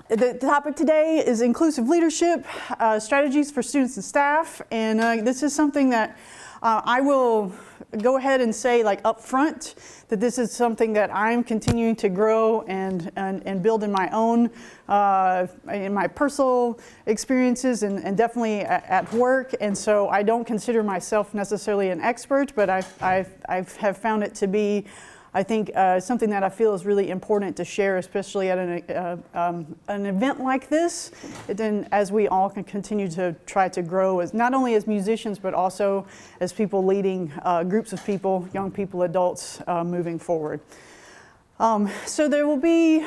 The topic today is inclusive leadership, strategies for students and staff, and this is something that I will go ahead and say like up front that this is something that I'm continuing to grow and build in my own, in my personal experiences and definitely at work. And so I don't consider myself necessarily an expert, but I have found it to be, I think, something that I feel is really important to share, especially at an event like this. Then, as we all can continue to try to grow, as not only as musicians, but also as people leading groups of people, young people, adults, moving forward. So there will be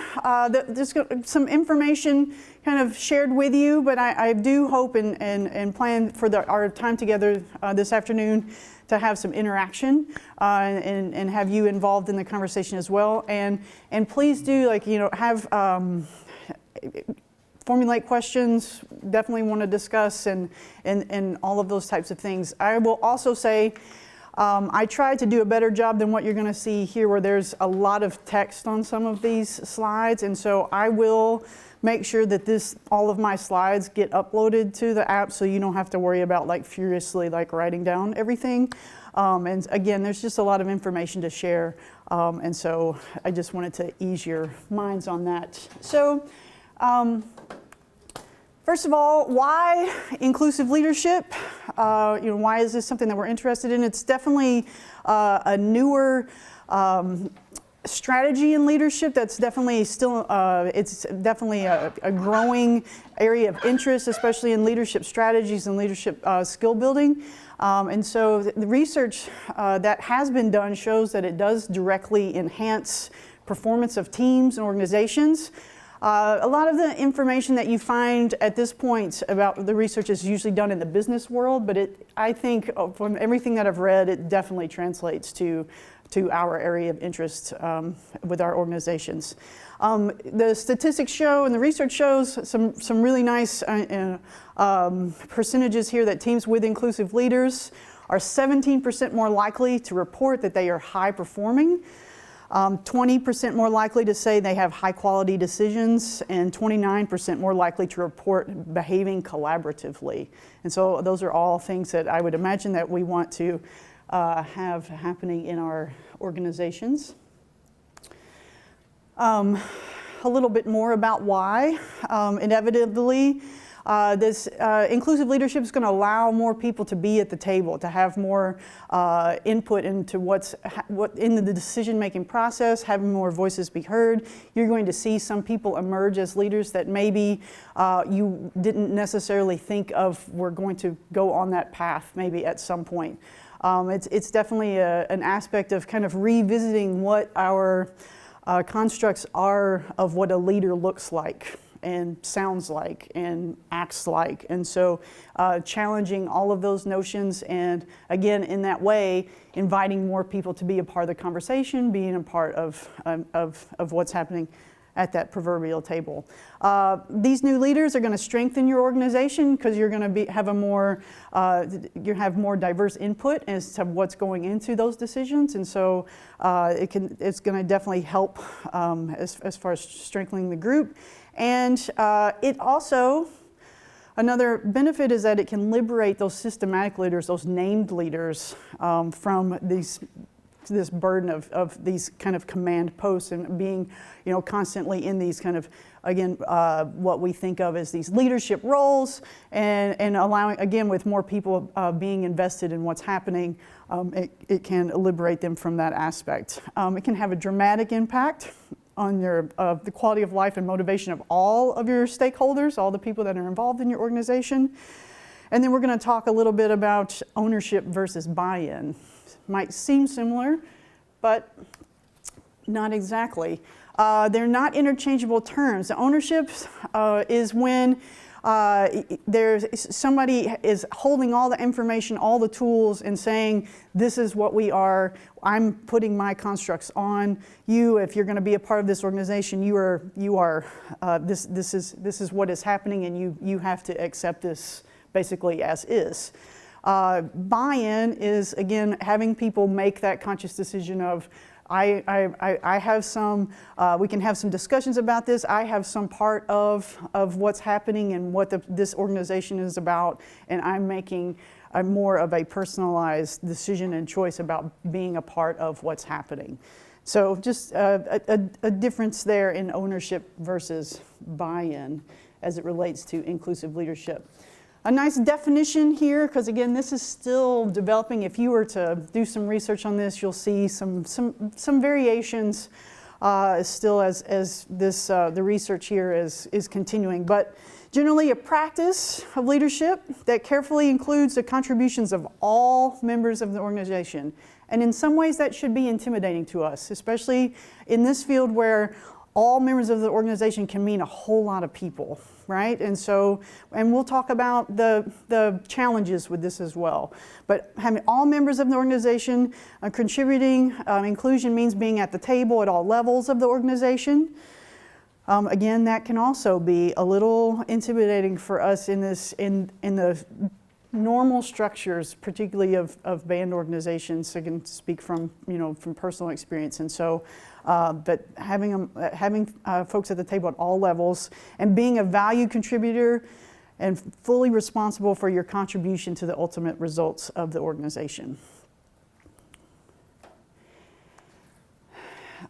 there's some information kind of shared with you, but I do hope and plan for our time together this afternoon to have some interaction and have you involved in the conversation as well. And please do, like, have formulate questions, definitely want to discuss and all of those types of things. I will also say I tried to do a better job than what you're going to see here, where there's a lot of text on some of these slides, and so I will make sure that all of my slides get uploaded to the app, so you don't have to worry about like furiously like writing down everything. And again, there's just a lot of information to share, and so I just wanted to ease your minds on that. So first of all, why inclusive leadership? Why is this something that we're interested in? It's definitely a newer strategy in leadership that's definitely still, it's definitely a growing area of interest, especially in leadership strategies and leadership skill building. And so the research that has been done shows that it does directly enhance performance of teams and organizations. A lot of the information that you find at this point about the research is usually done in the business world, but I think from everything that I've read, it definitely translates to our area of interest with our organizations. The statistics show and the research shows some really nice percentages here that teams with inclusive leaders are 17% more likely to report that they are high performing, 20% more likely to say they have high quality decisions, and 29% more likely to report behaving collaboratively. And so those are all things that I would imagine that we want to have happening in our organizations. A little bit more about why. Inevitably, this inclusive leadership is going to allow more people to be at the table, to have more input into what in the decision-making process, having more voices be heard. You're going to see some people emerge as leaders that maybe you didn't necessarily think of were going to go on that path maybe at some point. It's definitely an aspect of kind of revisiting what our constructs are of what a leader looks like and sounds like and acts like. And so challenging all of those notions, and again, in that way, inviting more people to be a part of the conversation, being a part of what's happening at that proverbial table. These new leaders are going to strengthen your organization because you're going to have more diverse input as to what's going into those decisions, and so it's going to definitely help as far as strengthening the group. And it also, another benefit is that it can liberate those systematic leaders, those named leaders, from this burden of these kind of command posts and being, constantly in these kind of, again, what we think of as these leadership roles, and allowing, again, with more people being invested in what's happening, it can liberate them from that aspect. It can have a dramatic impact on the quality of life and motivation of all of your stakeholders, all the people that are involved in your organization. And then we're going to talk a little bit about ownership versus buy-in. Might seem similar, but not exactly. They're not interchangeable terms. The ownership is when somebody is holding all the information, all the tools, and saying, this is what we are, I'm putting my constructs on you. If you're going to be a part of this organization, this is what is happening, and you have to accept this basically as is. Buy-in is, again, having people make that conscious decision of I have some, we can have some discussions about this. I have some part of what's happening and what this organization is about, and I'm making more of a personalized decision and choice about being a part of what's happening. So just a difference there in ownership versus buy-in as it relates to inclusive leadership. A nice definition here, because again, this is still developing. If you were to do some research on this, you'll see some variations still as this the research here is continuing. But generally, a practice of leadership that carefully includes the contributions of all members of the organization. And in some ways, that should be intimidating to us, especially in this field where all members of the organization can mean a whole lot of people, right? And we'll talk about the challenges with this as well. But having all members of the organization contributing, inclusion means being at the table at all levels of the organization. Again, that can also be a little intimidating for us in the normal structures, particularly of band organizations. I can speak from personal experience, and so. But having folks at the table at all levels and being a value contributor and fully responsible for your contribution to the ultimate results of the organization.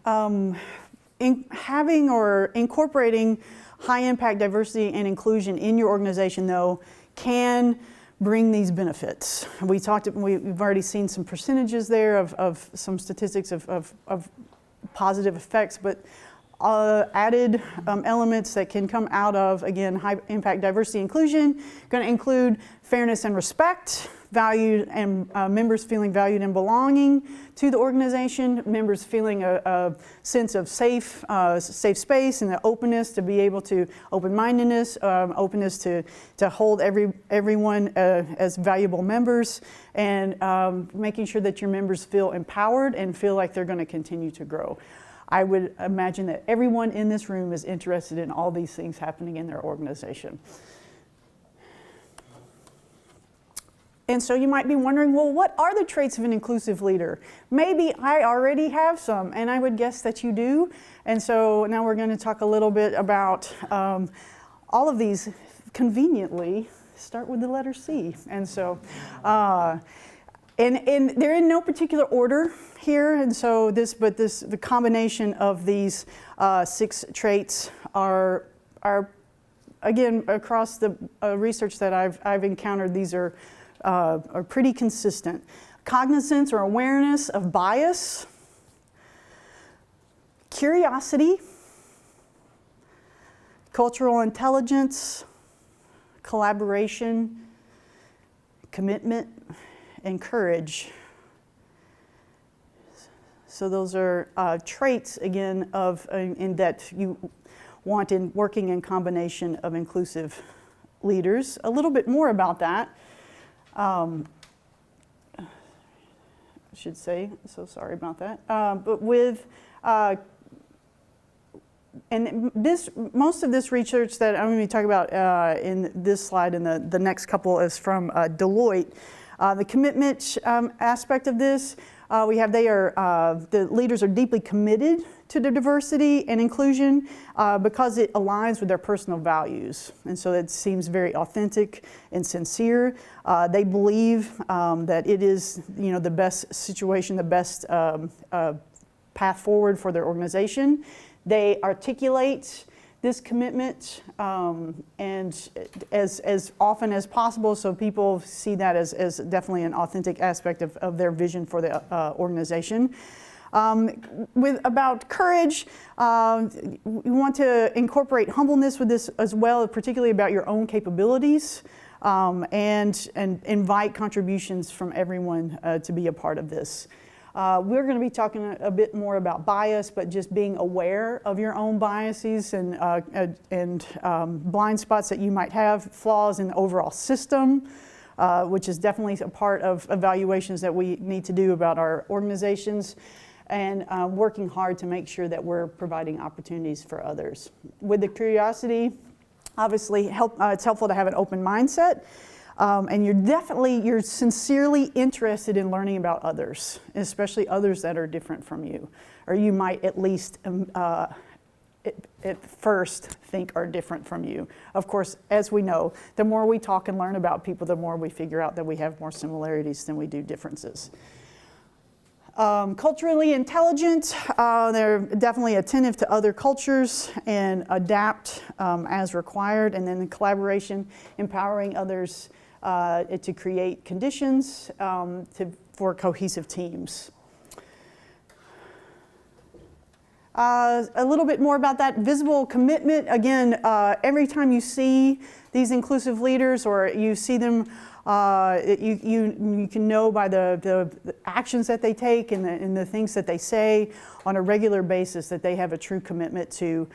Having or incorporating high impact diversity and inclusion in your organization, though, can bring these benefits. We've already seen some percentages there of some statistics of positive effects, but added elements that can come out of, again, high impact diversity inclusion, going to include fairness and respect, valued and members feeling valued and belonging to the organization, members feeling a sense of safe space and the openness to be able to, open-mindedness, openness to hold everyone as valuable members, and making sure that your members feel empowered and feel like they're going to continue to grow. I would imagine that everyone in this room is interested in all these things happening in their organization. And so you might be wondering, well, what are the traits of an inclusive leader? Maybe I already have some, and I would guess that you do. And so now we're going to talk a little bit about all of these conveniently start with the letter C. And so, and they're in no particular order here. And so the combination of these 6 traits are again, across the research that I've encountered, these are pretty consistent. Cognizance or awareness of bias, curiosity, cultural intelligence, collaboration, commitment, and courage. So those are traits, again, in that you want in working in combination of inclusive leaders. A little bit more about that. I should say, so sorry about that. But with, and most of this research that I'm going to be talking about in this slide and the next couple is from Deloitte. The commitment aspect of this, the leaders are deeply committed to the diversity and inclusion because it aligns with their personal values. And so it seems very authentic and sincere. They believe that it is, the best situation, the best path forward for their organization. They articulate this commitment and as often as possible, so people see that as definitely an authentic aspect of their vision for the organization. About courage, you want to incorporate humbleness with this as well, particularly about your own capabilities, and invite contributions from everyone to be a part of this. We're going to be talking a bit more about bias, but just being aware of your own biases and blind spots that you might have, flaws in the overall system, which is definitely a part of evaluations that we need to do about our organizations, and working hard to make sure that we're providing opportunities for others. With the curiosity, obviously it's helpful to have an open mindset. And you're sincerely interested in learning about others, especially others that are different from you, or you might at least at first think are different from you. Of course, as we know, the more we talk and learn about people, the more we figure out that we have more similarities than we do differences. Culturally intelligent, they're definitely attentive to other cultures and adapt as required. And then the collaboration, empowering others to create conditions for cohesive teams. A little bit more about that visible commitment. Again, every time you see these inclusive leaders or you see them, you can know by the actions that they take and the things that they say on a regular basis that they have a true commitment to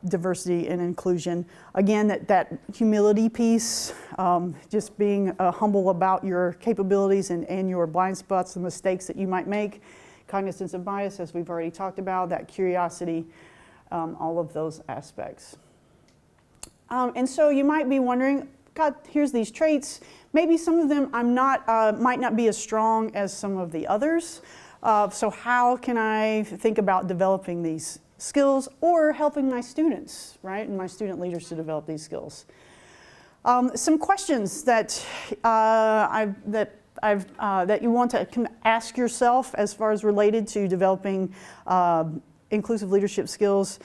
diversity and inclusion. Again, that humility piece, just being humble about your capabilities and your blind spots and mistakes that you might make. Cognizance of bias, as we've already talked about, that curiosity, all of those aspects. And so you might be wondering, God, here's these traits. Maybe some of them might not be as strong as some of the others. So how can I think about developing these skills or helping my students, right, and my student leaders to develop these skills? Some questions that that you want to ask yourself as far as related to developing inclusive leadership skills.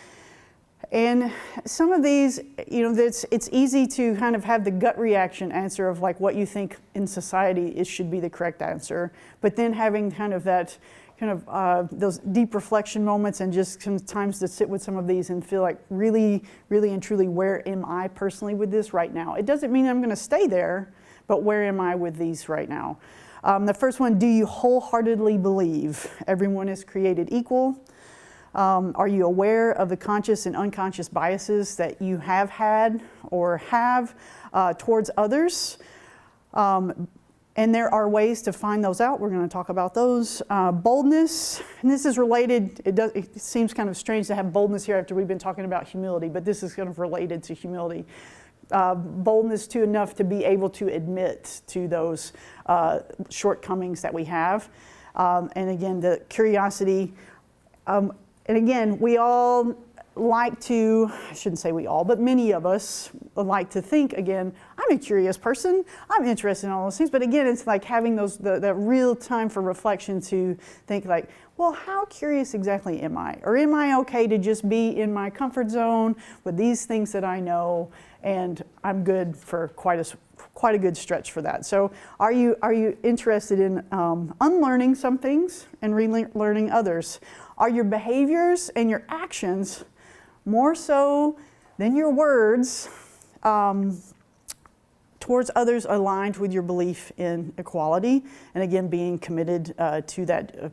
And some of these, it's easy to kind of have the gut reaction answer of like what you think in society should be the correct answer, but then having kind of that those deep reflection moments and just sometimes to sit with some of these and feel like really, really and truly, where am I personally with this right now? It doesn't mean I'm going to stay there, but where am I with these right now? The first one, do you wholeheartedly believe everyone is created equal? Are you aware of the conscious and unconscious biases that you have had or have towards others? And there are ways to find those out. We're going to talk about those. Boldness, and this is related. It seems kind of strange to have boldness here after we've been talking about humility, but this is kind of related to humility. Boldness to enough to be able to admit to those shortcomings that we have. And again, the curiosity. And again, we all like to, I shouldn't say we all, but many of us like to think, again, I'm a curious person, I'm interested in all those things, but again, it's like having the real time for reflection to think like, well, how curious exactly am I? Or am I okay to just be in my comfort zone with these things that I know, and I'm good for quite a good stretch for that. So are you interested in unlearning some things and relearning others? Are your behaviors and your actions more so than your words towards others aligned with your belief in equality? And again, being committed to that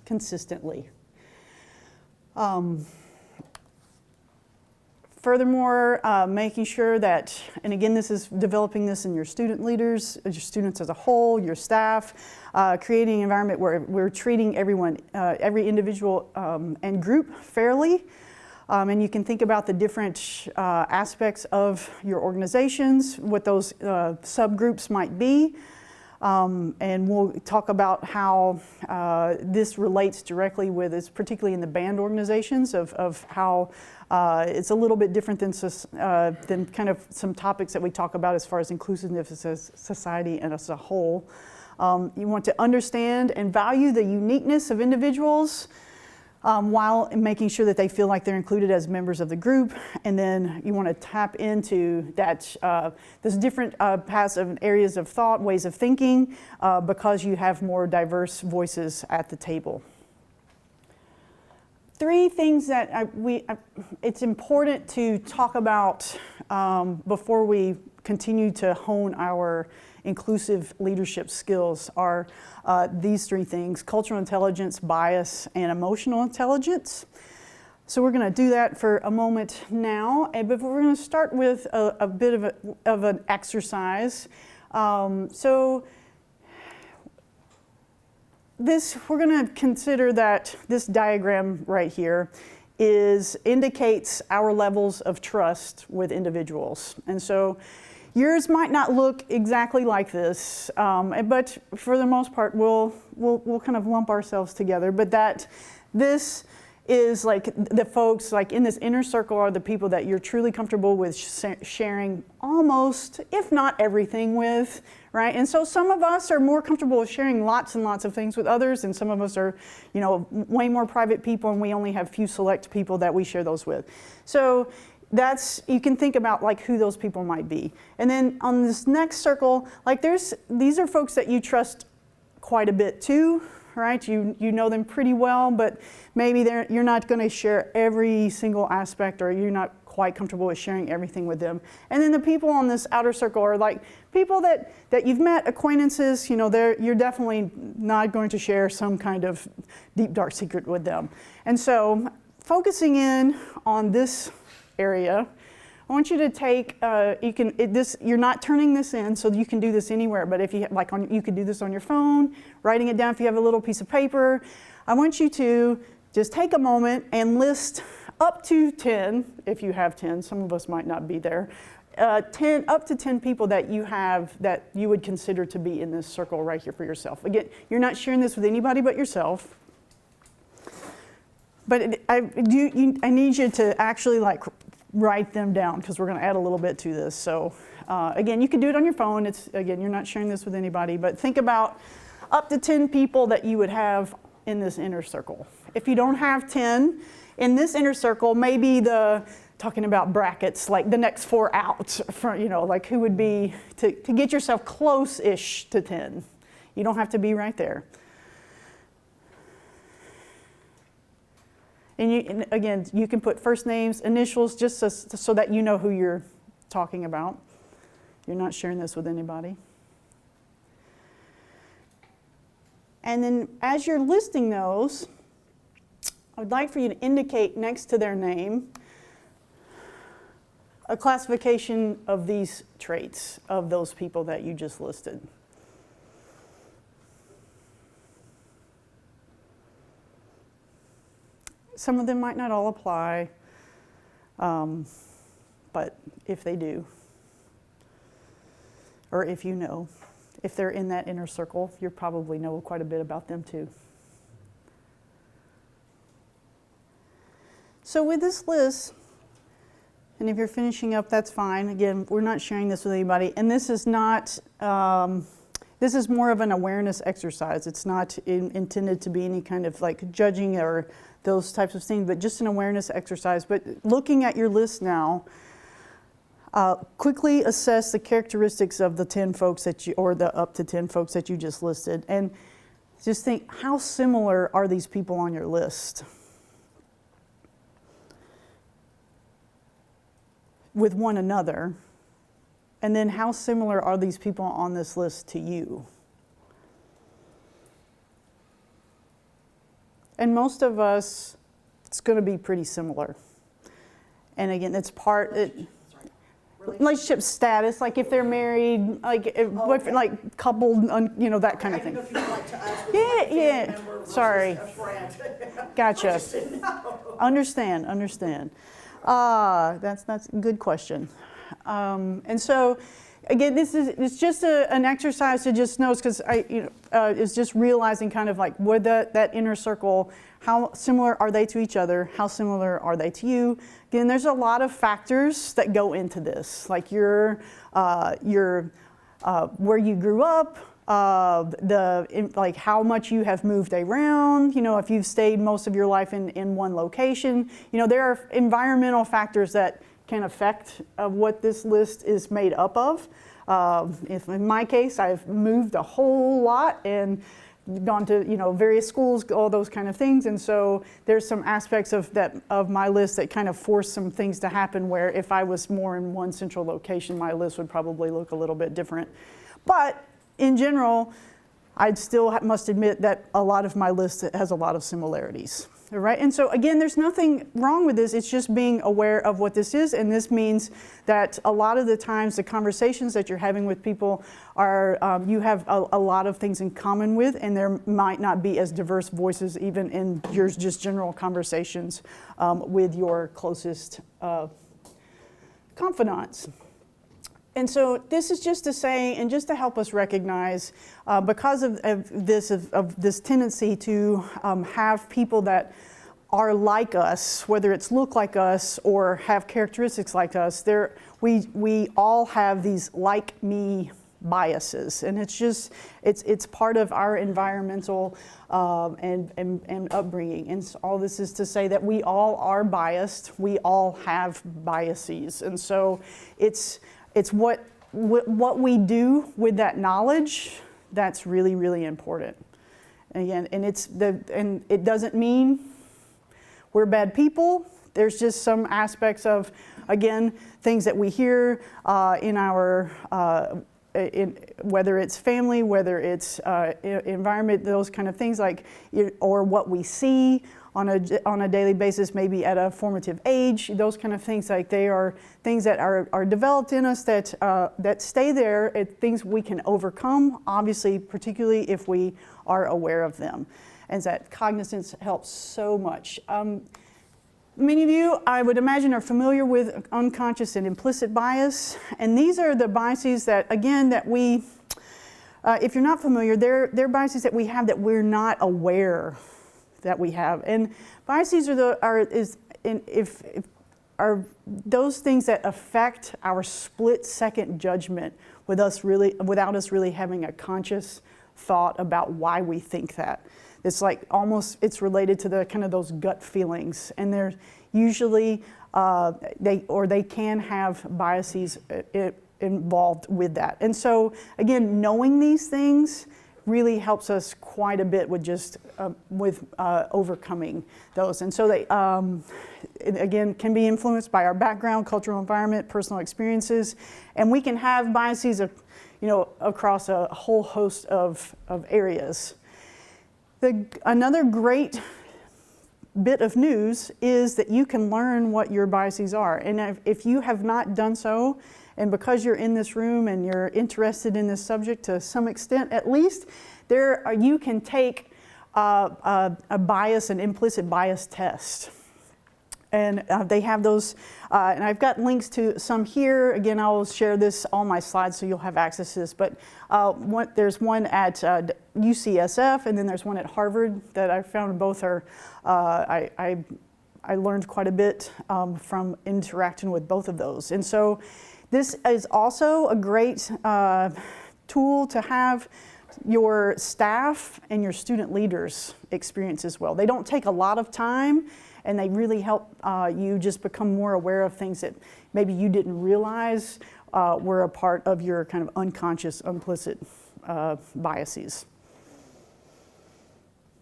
consistently. Furthermore, making sure that, and again, this is developing this in your student leaders, your students as a whole, your staff, creating an environment where we're treating everyone, every individual and group fairly. And you can think about the different aspects of your organizations, what those subgroups might be. And we'll talk about how this relates directly with, is particularly in the band organizations, of how it's a little bit different than kind of some topics that we talk about as far as inclusiveness as society and as a whole. You want to understand and value the uniqueness of individuals while making sure that they feel like they're included as members of the group. And then you want to tap into that those different paths of areas of thought, ways of thinking, because you have more diverse voices at the table. 3 things that it's important to talk about before we continue to hone our inclusive leadership skills are these 3 things: cultural intelligence, bias, and emotional intelligence. So we're going to do that for a moment now, but we're going to start with a bit of an exercise. We're going to consider that this diagram right here indicates our levels of trust with individuals. And so Yours might not look exactly like this, but for the most part, we'll kind of lump ourselves together. But this is like the folks like in this inner circle are the people that you're truly comfortable with sharing almost, if not everything with, right? And so some of us are more comfortable with sharing lots and lots of things with others, and some of us are, way more private people, and we only have few select people that we share those with. So you can think about like who those people might be. And then on this next circle, like these are folks that you trust quite a bit too, right? You know them pretty well, but maybe you're not going to share every single aspect, or you're not quite comfortable with sharing everything with them. And then the people on this outer circle are like people that you've met, acquaintances, you're definitely not going to share some kind of deep, dark secret with them. And so focusing in on this area, I want you to take, you're not turning this in, so you can do this anywhere, but if you you could do this on your phone, writing it down if you have a little piece of paper. I want you to just take a moment and list up to 10, if you have 10, some of us might not be there, up to 10 people that you have that you would consider to be in this circle right here for yourself. Again, you're not sharing this with anybody but yourself. But I need you to actually write them down, because we're going to add a little bit to this. So again, you can do it on your phone. You're not sharing this with anybody, but think about up to 10 people that you would have in this inner circle. If you don't have 10 in this inner circle, maybe talking about brackets, like the next 4 out, like who would be, to get yourself close-ish to 10. You don't have to be right there. And again, you can put first names, initials, just so that you know who you're talking about. You're not sharing this with anybody. And then as you're listing those, I would like for you to indicate next to their name a classification of these traits of those people that you just listed. Some of them might not all apply, but if they do, or if if they're in that inner circle, you probably know quite a bit about them too. So with this list, and if you're finishing up, that's fine. Again, we're not sharing this with anybody, and this is not, this is more of an awareness exercise. It's not intended to be any kind of judging or those types of things, but just an awareness exercise. But looking at your list now, quickly assess the characteristics of the 10 folks or the up to 10 folks that you just listed, and just think, how similar are these people on your list with one another? And then how similar are these people on this list to you? And most of us, it's going to be pretty similar. And again, it's relationship status, like if they're married, coupled, that kind of thing. Yeah. Sorry. Gotcha. Understand. That's a good question. And so, again, it's just an exercise to just notice, because it's just realizing kind of with that inner circle, how similar are they to each other? How similar are they to you? Again, there's a lot of factors that go into this, like your where you grew up, how much you have moved around. If you've stayed most of your life in one location. There are environmental factors that can affect what this list is made up of. If in my case, I've moved a whole lot and gone to various schools, all those kind of things, and so there's some aspects of my list that kind of force some things to happen, where if I was more in one central location, my list would probably look a little bit different. But in general, I still must admit that a lot of my list has a lot of similarities. Right? And so again, there's nothing wrong with this. It's just being aware of what this is. And this means that a lot of the times the conversations that you're having with people are, you have a lot of things in common with, and there might not be as diverse voices even in your just general conversations with your closest confidants. And so this is just to say, and just to help us recognize, because of this tendency to have people that are like us, whether it's look like us or have characteristics like us, we all have these like me biases, and it's part of our environmental and upbringing. And so all this is to say that we all are biased. We all have biases, and so it's what we do with that knowledge that's really, really important. And again, and it doesn't mean we're bad people. There's just some aspects of, again, things that we hear in our whether it's family, whether it's environment, those kind of things, like, or what we see on a daily basis, maybe at a formative age, those kind of things, like they are things that are developed in us that stay there, things we can overcome, obviously, particularly if we are aware of them. And that cognizance helps so much. Many of you, I would imagine, are familiar with unconscious and implicit bias. And these are the biases that, again, that we, if you're not familiar, they're biases that we have that we're not aware that we have. And biases are those things that affect our split-second judgment without us really having a conscious thought about why we think that. It's like it's related to the kind of those gut feelings, and they're usually they can have biases involved with that. And so again, knowing these things really helps us quite a bit with just overcoming those. And so they again can be influenced by our background, cultural environment, personal experiences, and we can have biases across a whole host of areas. Another great bit of news is that you can learn what your biases are. And if you have not done so, and because you're in this room and you're interested in this subject to some extent, at least, you can take a bias, an implicit bias test. And they have those, and I've got links to some here. Again, I'll share this on my slides so you'll have access to this. But there's one at UCSF, and then there's one at Harvard that I found both are, I learned quite a bit from interacting with both of those. And so this is also a great tool to have your staff and your student leaders experience as well. They don't take a lot of time, and they really help you just become more aware of things that maybe you didn't realize were a part of your kind of unconscious, implicit biases.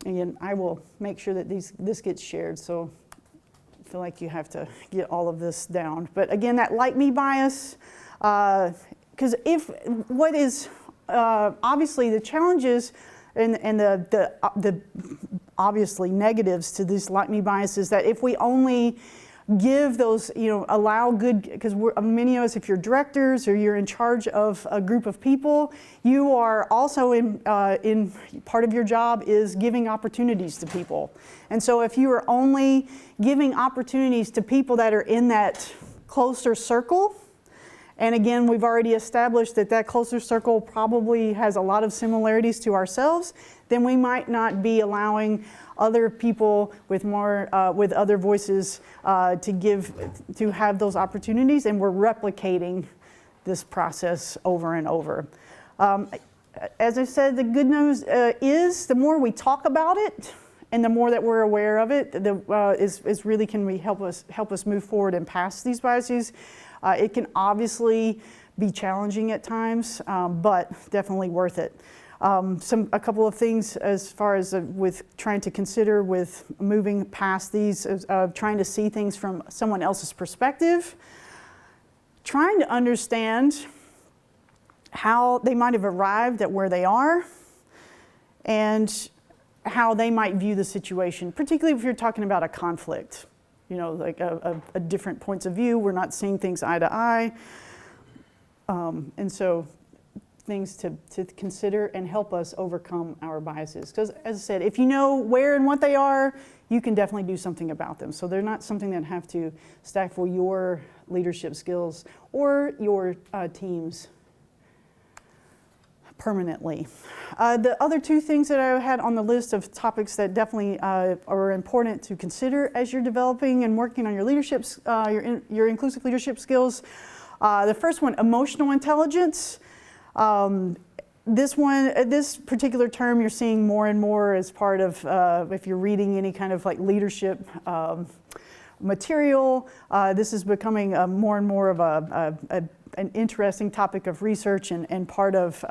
Again, I will make sure that this gets shared, so I feel like you have to get all of this down. But again, that like me bias, because what is obviously the challenges and the obviously negatives to these like me biases, that if we only give those, allow good, because many of us, if you're directors or you're in charge of a group of people, you are also in part of your job is giving opportunities to people. And so if you are only giving opportunities to people that are in that closer circle, and again, we've already established that closer circle probably has a lot of similarities to ourselves, then we might not be allowing other people with with other voices to have those opportunities, and we're replicating this process over and over. As I said, the good news is the more we talk about it, and the more that we're aware of it, is really can help us move forward and past these biases. It can obviously be challenging at times, but definitely worth it. A couple of things as far as with trying to consider with moving past these, trying to see things from someone else's perspective, trying to understand how they might have arrived at where they are, and how they might view the situation, particularly if you're talking about a conflict. Like a different points of view. We're not seeing things eye to eye. And so things to consider and help us overcome our biases. Because as I said, if you know where and what they are, you can definitely do something about them. So they're not something that have to stifle your leadership skills or your teams permanently. The other two things that I had on the list of topics that definitely are important to consider as you're developing and working on your leadership, your inclusive leadership skills. The first one, emotional intelligence. This particular term you're seeing more and more as part of, if you're reading any kind of like leadership material, this is becoming more and more of an interesting topic of research and part of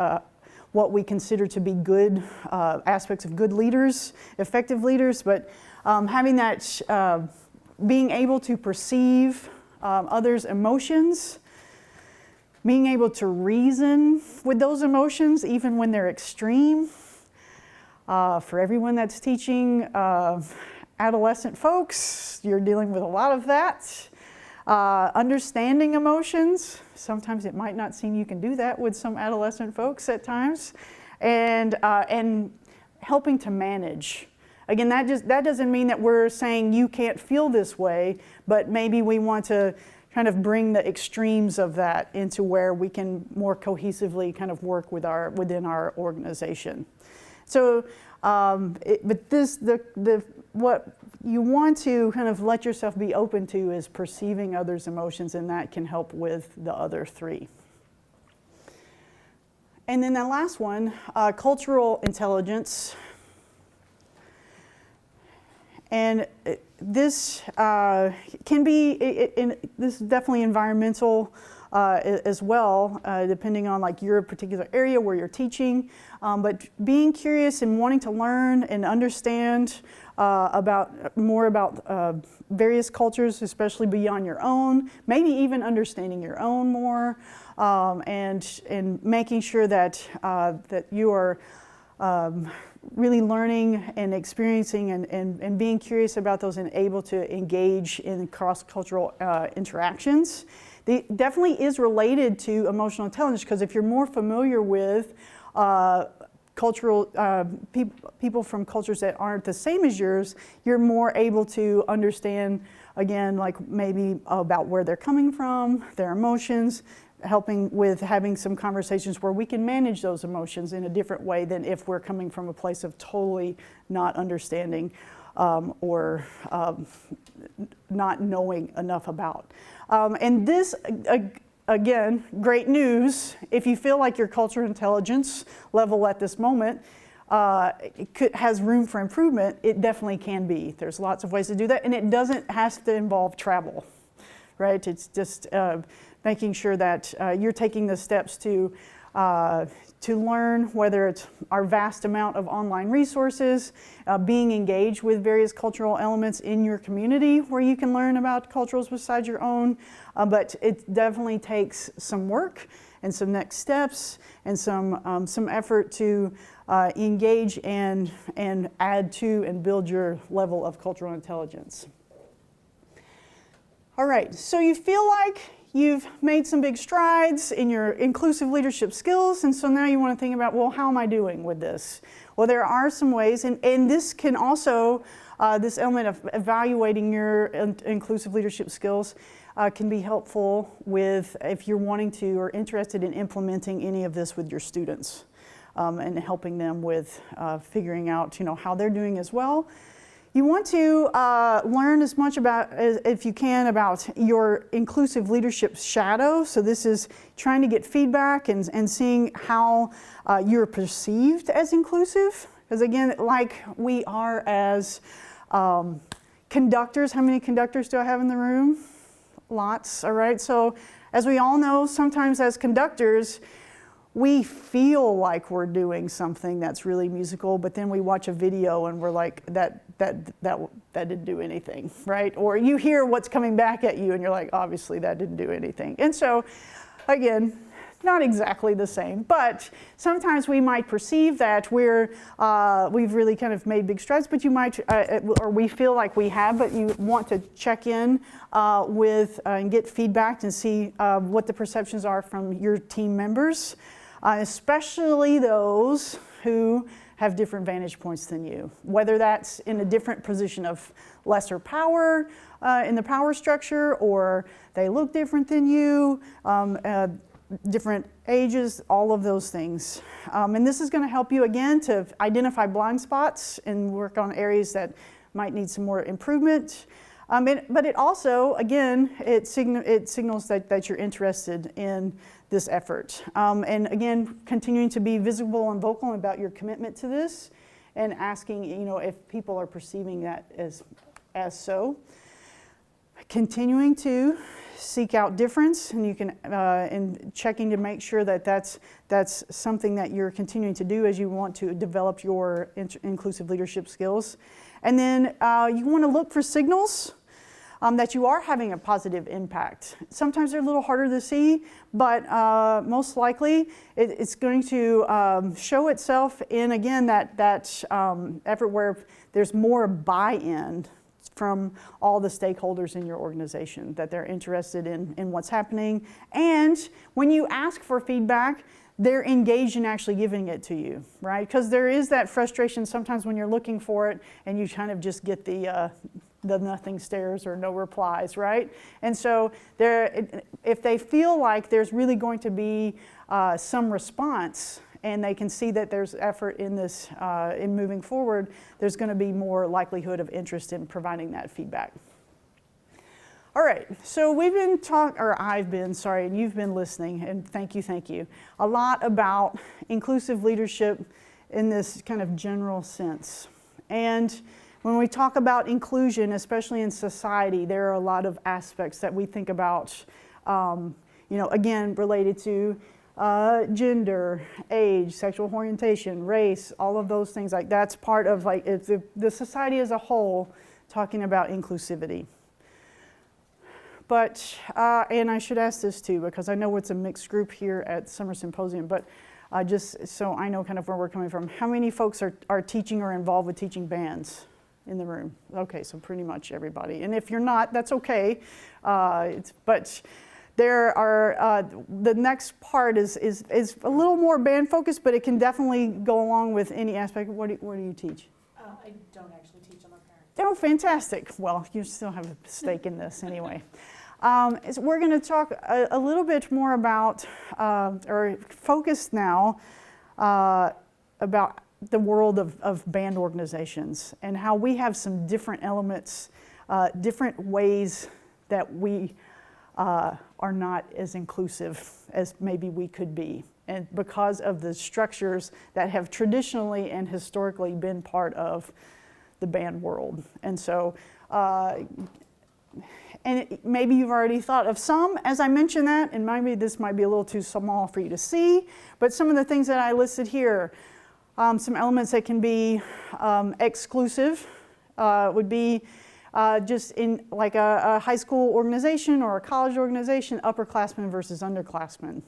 what we consider to be good aspects of good leaders, effective leaders, but having that, being able to perceive others' emotions, being able to reason with those emotions even when they're extreme. For everyone that's teaching adolescent folks, you're dealing with a lot of that. Understanding emotions, sometimes it might not seem you can do that with some adolescent folks at times, and helping to manage. Again, that doesn't mean that we're saying you can't feel this way, but maybe we want to kind of bring the extremes of that into where we can more cohesively kind of work with within our organization. So, what you want to kind of let yourself be open to is perceiving others' emotions, and that can help with the other three. And then the last one, cultural intelligence. And this can be, this is definitely environmental as well, depending on like your particular area where you're teaching. But being curious and wanting to learn and understand more about various cultures, especially beyond your own, maybe even understanding your own more, and making sure that that you are really learning and experiencing and being curious about those and able to engage in cross-cultural interactions. It definitely is related to emotional intelligence, because if you're more familiar with people from cultures that aren't the same as yours, you're more able to understand, again, like maybe about where they're coming from, their emotions, helping with having some conversations where we can manage those emotions in a different way than if we're coming from a place of totally not understanding or not knowing enough about. And this, again, great news. If you feel like your cultural intelligence level at this moment has room for improvement, it definitely can be. There's lots of ways to do that, and it doesn't have to involve travel, right? It's just making sure that you're taking the steps to learn, whether it's our vast amount of online resources, being engaged with various cultural elements in your community where you can learn about cultures besides your own. But it definitely takes some work and some next steps and some effort to engage and add to and build your level of cultural intelligence. All right, so you feel like you've made some big strides in your inclusive leadership skills, and so now you want to think about, well, how am I doing with this? Well, there are some ways, and this can also, this element of evaluating your inclusive leadership skills can be helpful with if you're wanting to or interested in implementing any of this with your students and helping them with figuring out, how they're doing as well. You want to learn as much about, if you can, about your inclusive leadership shadow. So this is trying to get feedback and seeing how you're perceived as inclusive. Because again, like we are as conductors, how many conductors do I have in the room? Lots, all right? So as we all know, sometimes as conductors, we feel like we're doing something that's really musical, but then we watch a video and we're like, that didn't do anything, right? Or you hear what's coming back at you and you're like, obviously that didn't do anything. And so, again, not exactly the same, but sometimes we might perceive that we've really kind of made big strides, but you might, or we feel like we have, but you want to check in with and get feedback and see what the perceptions are from your team members. Especially those who have different vantage points than you, whether that's in a different position of lesser power in the power structure, or they look different than you, different ages, all of those things. And this is going to help you again to identify blind spots and work on areas that might need some more improvement. But it also, again, it signals that you're interested in this effort. And again, continuing to be visible and vocal about your commitment to this, and asking, if people are perceiving that as so. Continuing to seek out difference, and you can and checking to make sure that that's something that you're continuing to do as you want to develop your inclusive leadership skills. And then you want to look for signals that you are having a positive impact. Sometimes they're a little harder to see, but most likely it's going to show itself in, again, that effort where there's more buy-in from all the stakeholders in your organization, that they're interested in what's happening. And when you ask for feedback, they're engaged in actually giving it to you, right? Because there is that frustration sometimes when you're looking for it and you kind of just get the nothing stares or no replies, right? And so if they feel like there's really going to be some response, and they can see that there's effort in this, in moving forward, there's going to be more likelihood of interest in providing that feedback. All right, so I've been, and you've been listening, and thank you, a lot about inclusive leadership in this kind of general sense. And when we talk about inclusion, especially in society, there are a lot of aspects that we think about, again, related to gender, age, sexual orientation, race, all of those things. Like that's part of the society as a whole talking about inclusivity. But, and I should ask this too, because I know it's a mixed group here at Summer Symposium, but just so I know kind of where we're coming from, how many folks are teaching or involved with teaching bands in the room? Okay, so pretty much everybody. And if you're not, that's okay. But there are, the next part is a little more band focused, but it can definitely go along with any aspect. What do you teach? I don't actually teach, I'm a parent. Oh, fantastic. Well, you still have a stake in this anyway. So we're going to talk a little bit more about, or focus now about the world of band organizations and how we have some different elements, different ways that we are not as inclusive as maybe we could be, and because of the structures that have traditionally and historically been part of the band world. And so, maybe you've already thought of some as I mentioned that, and maybe this might be a little too small for you to see, but some of the things that I listed here, some elements that can be exclusive would be just in like a high school organization or a college organization, upperclassmen versus underclassmen.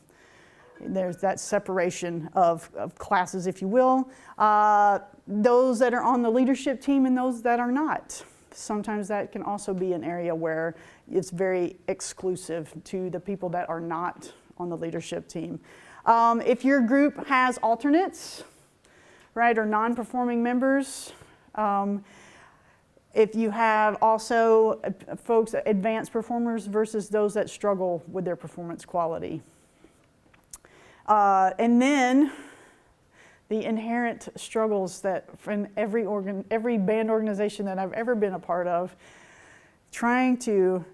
There's that separation of classes, if you will. Those that are on the leadership team and those that are not. Sometimes that can also be an area where it's very exclusive to the people that are not on the leadership team. If your group has alternates, right, or non-performing members, if you have also folks, advanced performers versus those that struggle with their performance quality. And then the inherent struggles that from every band organization that I've ever been a part of, trying to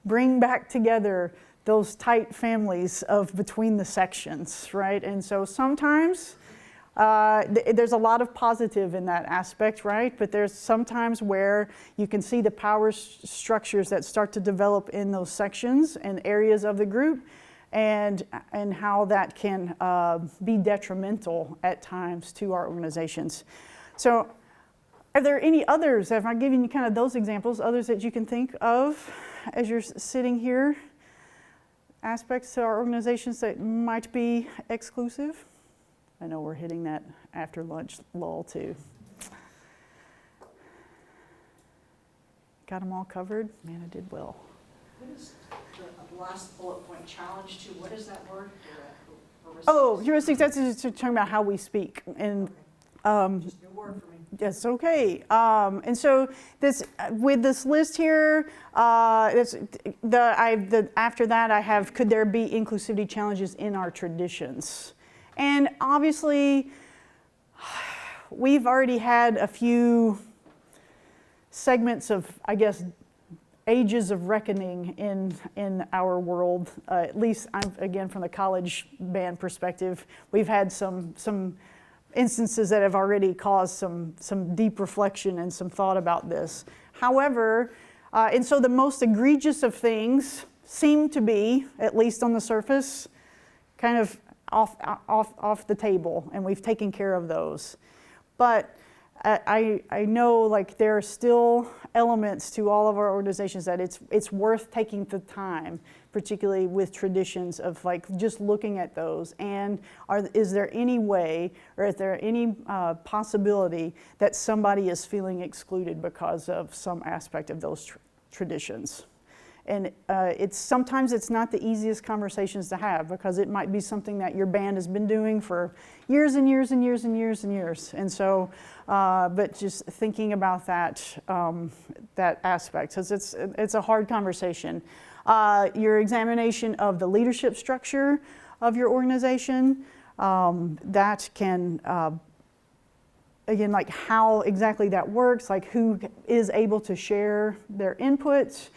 bring back together those tight families of between the sections, right? And so sometimes there's a lot of positive in that aspect, right? But there's sometimes where you can see the power structures that start to develop in those sections and areas of the group, and how that can be detrimental at times to our organizations. So are there any others, if I'm giving you kind of those examples, others that you can think of as you're sitting here, aspects to our organizations that might be exclusive? I know we're hitting that after lunch lull too. Got them all covered? Man, I did well. What is the last bullet point, challenge to, what is that word? Oh, heuristics, that's just talking about how we speak. And Just a new word for me. That's okay. And so this, with this list here, after that I have, could there be inclusivity challenges in our traditions? And obviously, we've already had a few segments of, I guess, ages of reckoning in our world. At least, again, from the college band perspective, we've had some instances that have already caused some deep reflection and some thought about this. However, and so the most egregious of things seem to be, at least on the surface, kind of off the table, and we've taken care of those. But I know, like, there are still elements to all of our organizations that it's worth taking the time, particularly with traditions, of like just looking at those. And is there any way, or is there any possibility that somebody is feeling excluded because of some aspect of those traditions? And sometimes it's not the easiest conversations to have, because it might be something that your band has been doing for years and years and years and years and years. And so, but just thinking about that aspect, because it's a hard conversation. Your examination of the leadership structure of your organization, that can, again, like how exactly that works, like who is able to share their inputs,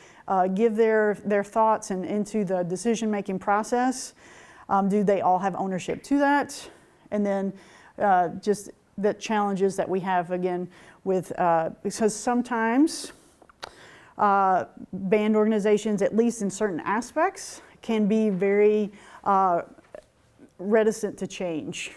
give their thoughts and into the decision-making process. Do they all have ownership to that? And then just the challenges that we have, again, with, because sometimes band organizations, at least in certain aspects, can be very reticent to change.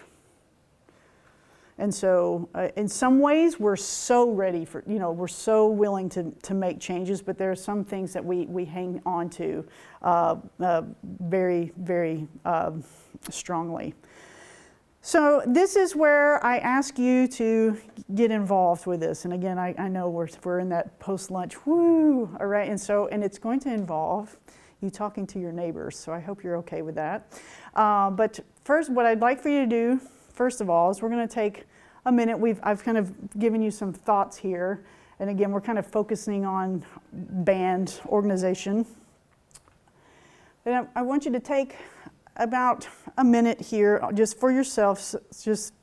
And so in some ways, we're so ready for, we're so willing to make changes, but there are some things that we hang on to very, very strongly. So this is where I ask you to get involved with this. And again, I know we're in that post-lunch, woo, all right? And it's going to involve you talking to your neighbors, so I hope you're okay with that. But first, what I'd like for you to do, first of all, is we're going to take a minute. I've kind of given you some thoughts here. And again, we're kind of focusing on band organization. And I want you to take about a minute here just for yourself, just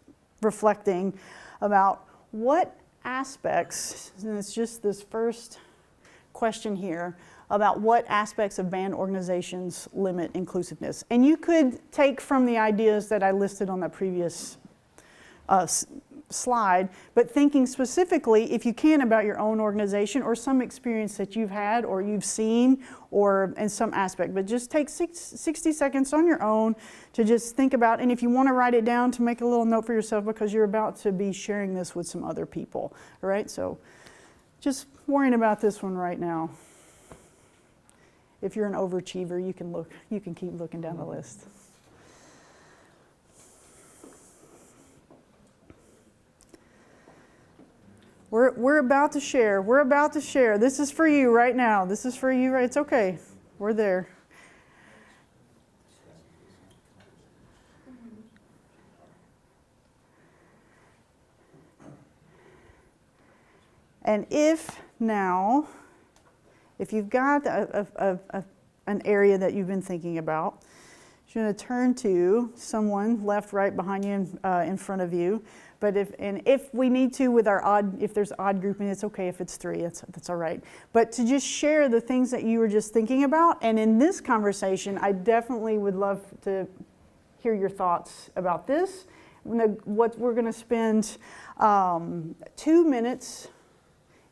reflecting about what aspects, and it's just this first question here, about what aspects of band organizations limit inclusiveness. And you could take from the ideas that I listed on the previous slide, but thinking specifically, if you can, about your own organization or some experience that you've had or you've seen, or in some aspect. But just take 60 seconds on your own to just think about, and if you want to write it down, to make a little note for yourself, because you're about to be sharing this with some other people. All right, so just worrying about this one right now. If you're an overachiever, you can keep looking down the list. We're about to share. We're about to share. This is for you right now. This is for you. It's okay. We're there. And if you've got an area that you've been thinking about, you're going to turn to someone left, right, behind you, in front of you. But if we need to, with our if there's odd grouping, it's okay if it's three, that's all right. But to just share the things that you were just thinking about. And in this conversation, I definitely would love to hear your thoughts about this. What we're going to spend 2 minutes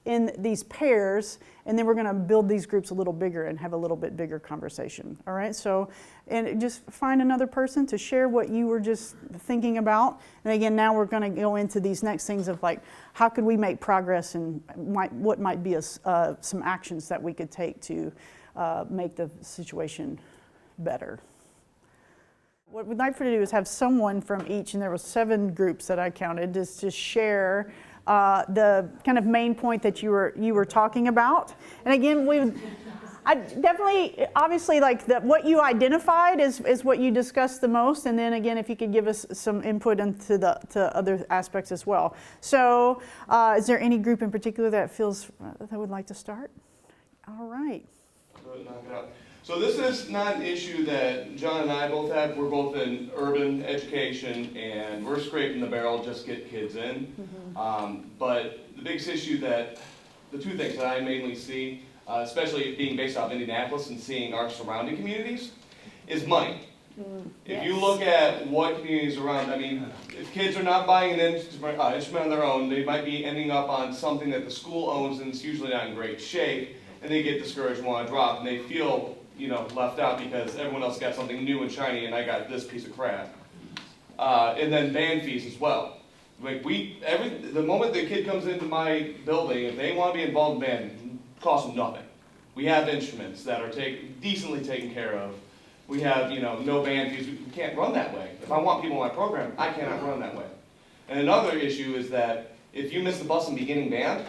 in these pairs, and then we're going to build these groups a little bigger and have a little bit bigger conversation. All right, so, and just find another person to share what you were just thinking about. And again, now we're going to go into these next things of like, how could we make progress, and what might be some actions that we could take to make the situation better. What we'd like for you to do is have someone from each, and there were 7 groups that I counted, just to share the kind of main point that you were talking about. And again, I definitely, obviously, like what you identified is what you discussed the most, and then again, if you could give us some input into to other aspects as well. So, is there any group in particular that would like to start? All right. Knock it out. So this is not an issue that John and I both have. We're both in urban education, and we're scraping the barrel just to get kids in. But the biggest issue the two things that I mainly see, especially being based off Indianapolis and seeing our surrounding communities, is money. If you look at what communities around, I mean, if kids are not buying an instrument on their own, they might be ending up on something that the school owns and it's usually not in great shape, and they get discouraged and want to drop, and they feel, left out because everyone else got something new and shiny and I got this piece of crap. And then band fees as well. Like the moment the kid comes into my building, if they want to be involved in band, it costs them nothing. We have instruments that are decently taken care of. We have, no band fees. We can't run that way. If I want people in my program, I cannot run that way. And another issue is that if you miss the bus in beginning band,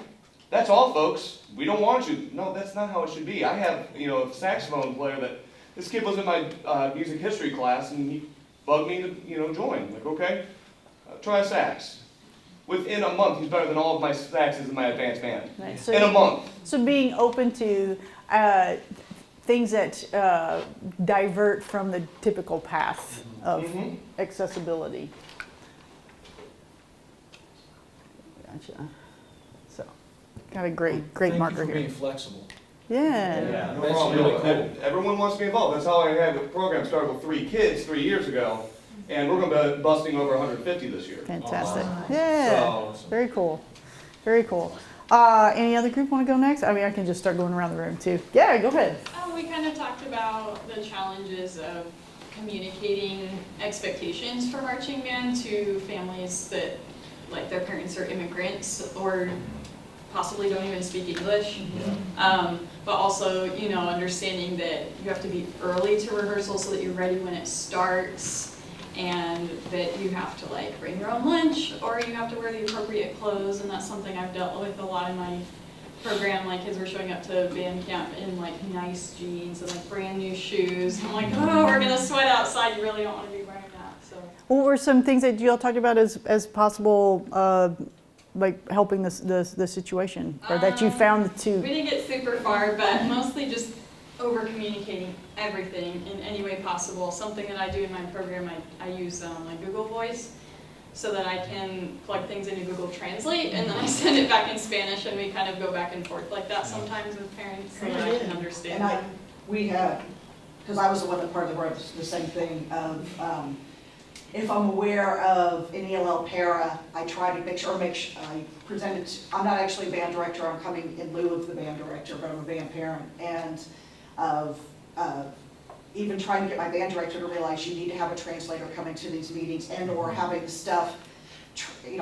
that's all, folks. We don't want you. No, that's not how it should be. I have, a saxophone player that this kid was in my music history class, and he bugged me to, join. Like, okay, try a sax. Within a month, he's better than all of my saxes in my advanced band. Right. So in a month. So being open to things that divert from the typical path of accessibility. Gotcha. So, got a great marker Thank you for here. being flexible. Yeah. No That's problem. really cool. Everyone wants to be involved. That's how I had the program started with 3 kids 3 years ago, and we're going to be busting over 150 this year. Fantastic. Awesome. Yeah. So, Very cool. Very cool. Any other group want to go next? I mean, I can just start going around the room too. Yeah, go ahead. We kind of talked about the challenges of communicating expectations for marching band to families that, like, their parents are immigrants or possibly don't even speak English. But also, understanding that you have to be early to rehearsal so that you're ready when it starts, and that you have to bring your own lunch, or you have to wear the appropriate clothes, and that's something I've dealt with a lot in my program. Kids were showing up to band camp in nice jeans and brand new shoes. I'm like, oh, we're gonna sweat outside. You really don't want to be wearing that. So. What were some things that you all talked about as possible, helping the situation, or that you found to? We didn't get super far, but mostly just over communicating everything in any way possible. Something that I do in my program, I use Google Voice, so that I can plug things into Google Translate, and then I send it back in Spanish, and we kind of go back and forth like that sometimes with parents, so that I can understand them. We had, because I was the one that part of the same thing of, if I'm aware of an ELL para, I try to make sure I present it. I'm not actually a band director, I'm coming in lieu of the band director, but I'm a band parent, and of even trying to get my band director to realize you need to have a translator coming to these meetings, and or having the stuff,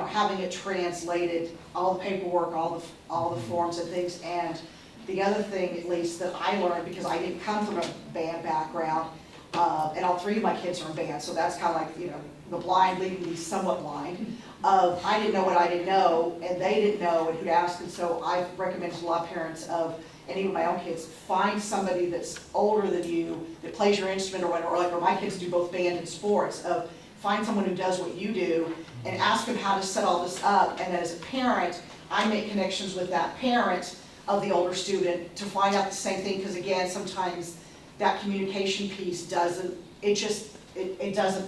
having it translated, all the paperwork, all the forms and things. And the other thing, at least, that I learned, because I didn't come from a band background, and all 3 of my kids are in band, so that's kind of the blind leading the somewhat blind. I didn't know what I didn't know, and they didn't know, and who'd ask, and so I've recommended to a lot of parents and even my own kids, find somebody that's older than you, that plays your instrument or whatever, or my kids do both band and sports, find someone who does what you do, and ask them how to set all this up, and then as a parent, I make connections with that parent of the older student to find out the same thing, because again, sometimes that communication piece doesn't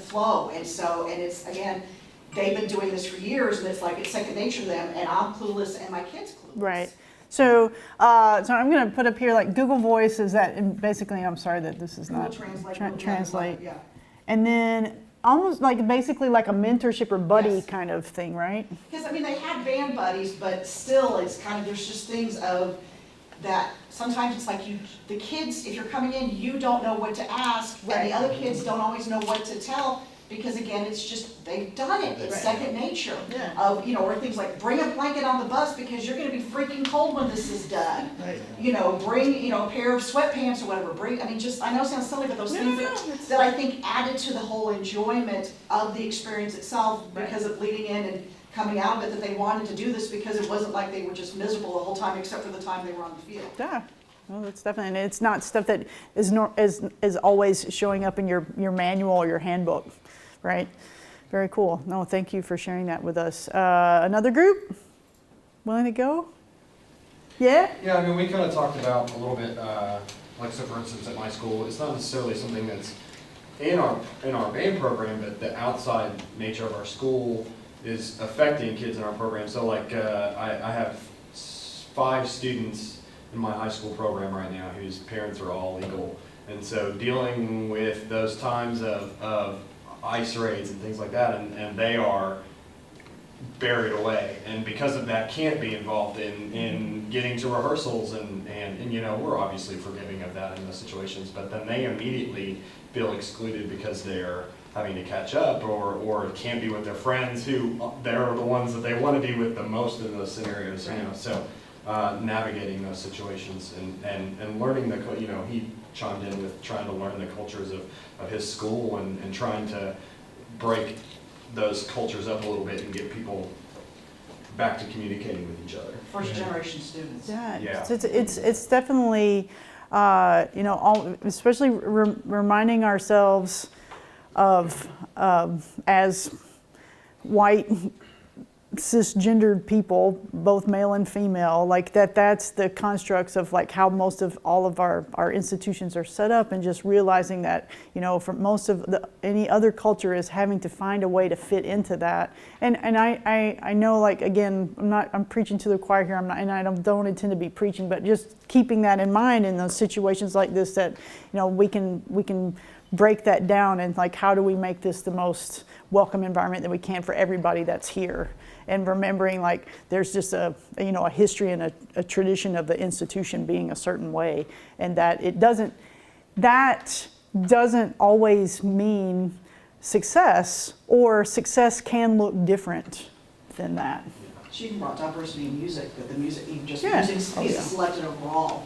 flow, and it's, again, they've been doing this for years, and it's second nature to them, and I'm clueless, and my kid's clueless. Right. So I'm going to put up here Google Voice is that, and basically, I'm sorry that this is not translate. Yeah. And then almost basically like a mentorship or buddy kind of thing, right? Because they had band buddies, but still it's kind of, there's just things of that sometimes it's the kids, if you're coming in, you don't know what to ask, and the other kids don't always know what to tell, because again, it's just, they've done it, it's second nature. Of, or things like, bring a blanket on the bus because you're gonna be freaking cold when this is done. Bring, a pair of sweatpants or whatever, I know it sounds silly, but those things that I think added to the whole enjoyment of the experience itself, because of leading in and coming out of it, that they wanted to do this, because it wasn't like they were just miserable the whole time, except for the time they were on the field. Yeah. Well, that's definitely, and it's not stuff that is always showing up in your manual or your handbook, right? Very cool. No, thank you for sharing that with us. Another group willing to go? Yeah? Yeah, I mean, we kind of talked about a little bit, like, so for instance, at my school, it's not necessarily something that's in our main program, but the outside nature of our school is affecting kids in our program. So like, I have 5 students in my high school program right now whose parents are all legal. And so dealing with those times of ICE raids and things like that, and they are buried away, and because of that can't be involved in getting to rehearsals, and you know, we're obviously forgiving of that in those situations, but then they immediately feel excluded because they're having to catch up, or can't be with their friends who they're the ones that they want to be with the most in those scenarios, you know. So navigating those situations and learning the, you know, he chimed in with trying to learn the cultures of his school, and trying to break those cultures up a little bit and get people back to communicating with each other. First generation students. Yeah, Yeah. it's definitely, you know, especially reminding ourselves of, as white cisgendered people, both male and female, like that's the constructs of like how most of all of our institutions are set up, and just realizing that, you know, for most of any other culture is having to find a way to fit into that. And I know, like, again, I'm preaching to the choir here, and I don't intend to be preaching, but just keeping that in mind in those situations like this, that, you know, we can break that down, and like, how do we make this the most welcome environment that we can for everybody that's here, and remembering, like, there's just a history and a tradition of the institution being a certain way, and that that doesn't always mean success, or success can look different than that. She even brought diversity in music, that the music, even just Yeah. music Oh, pieces yeah. selected overall,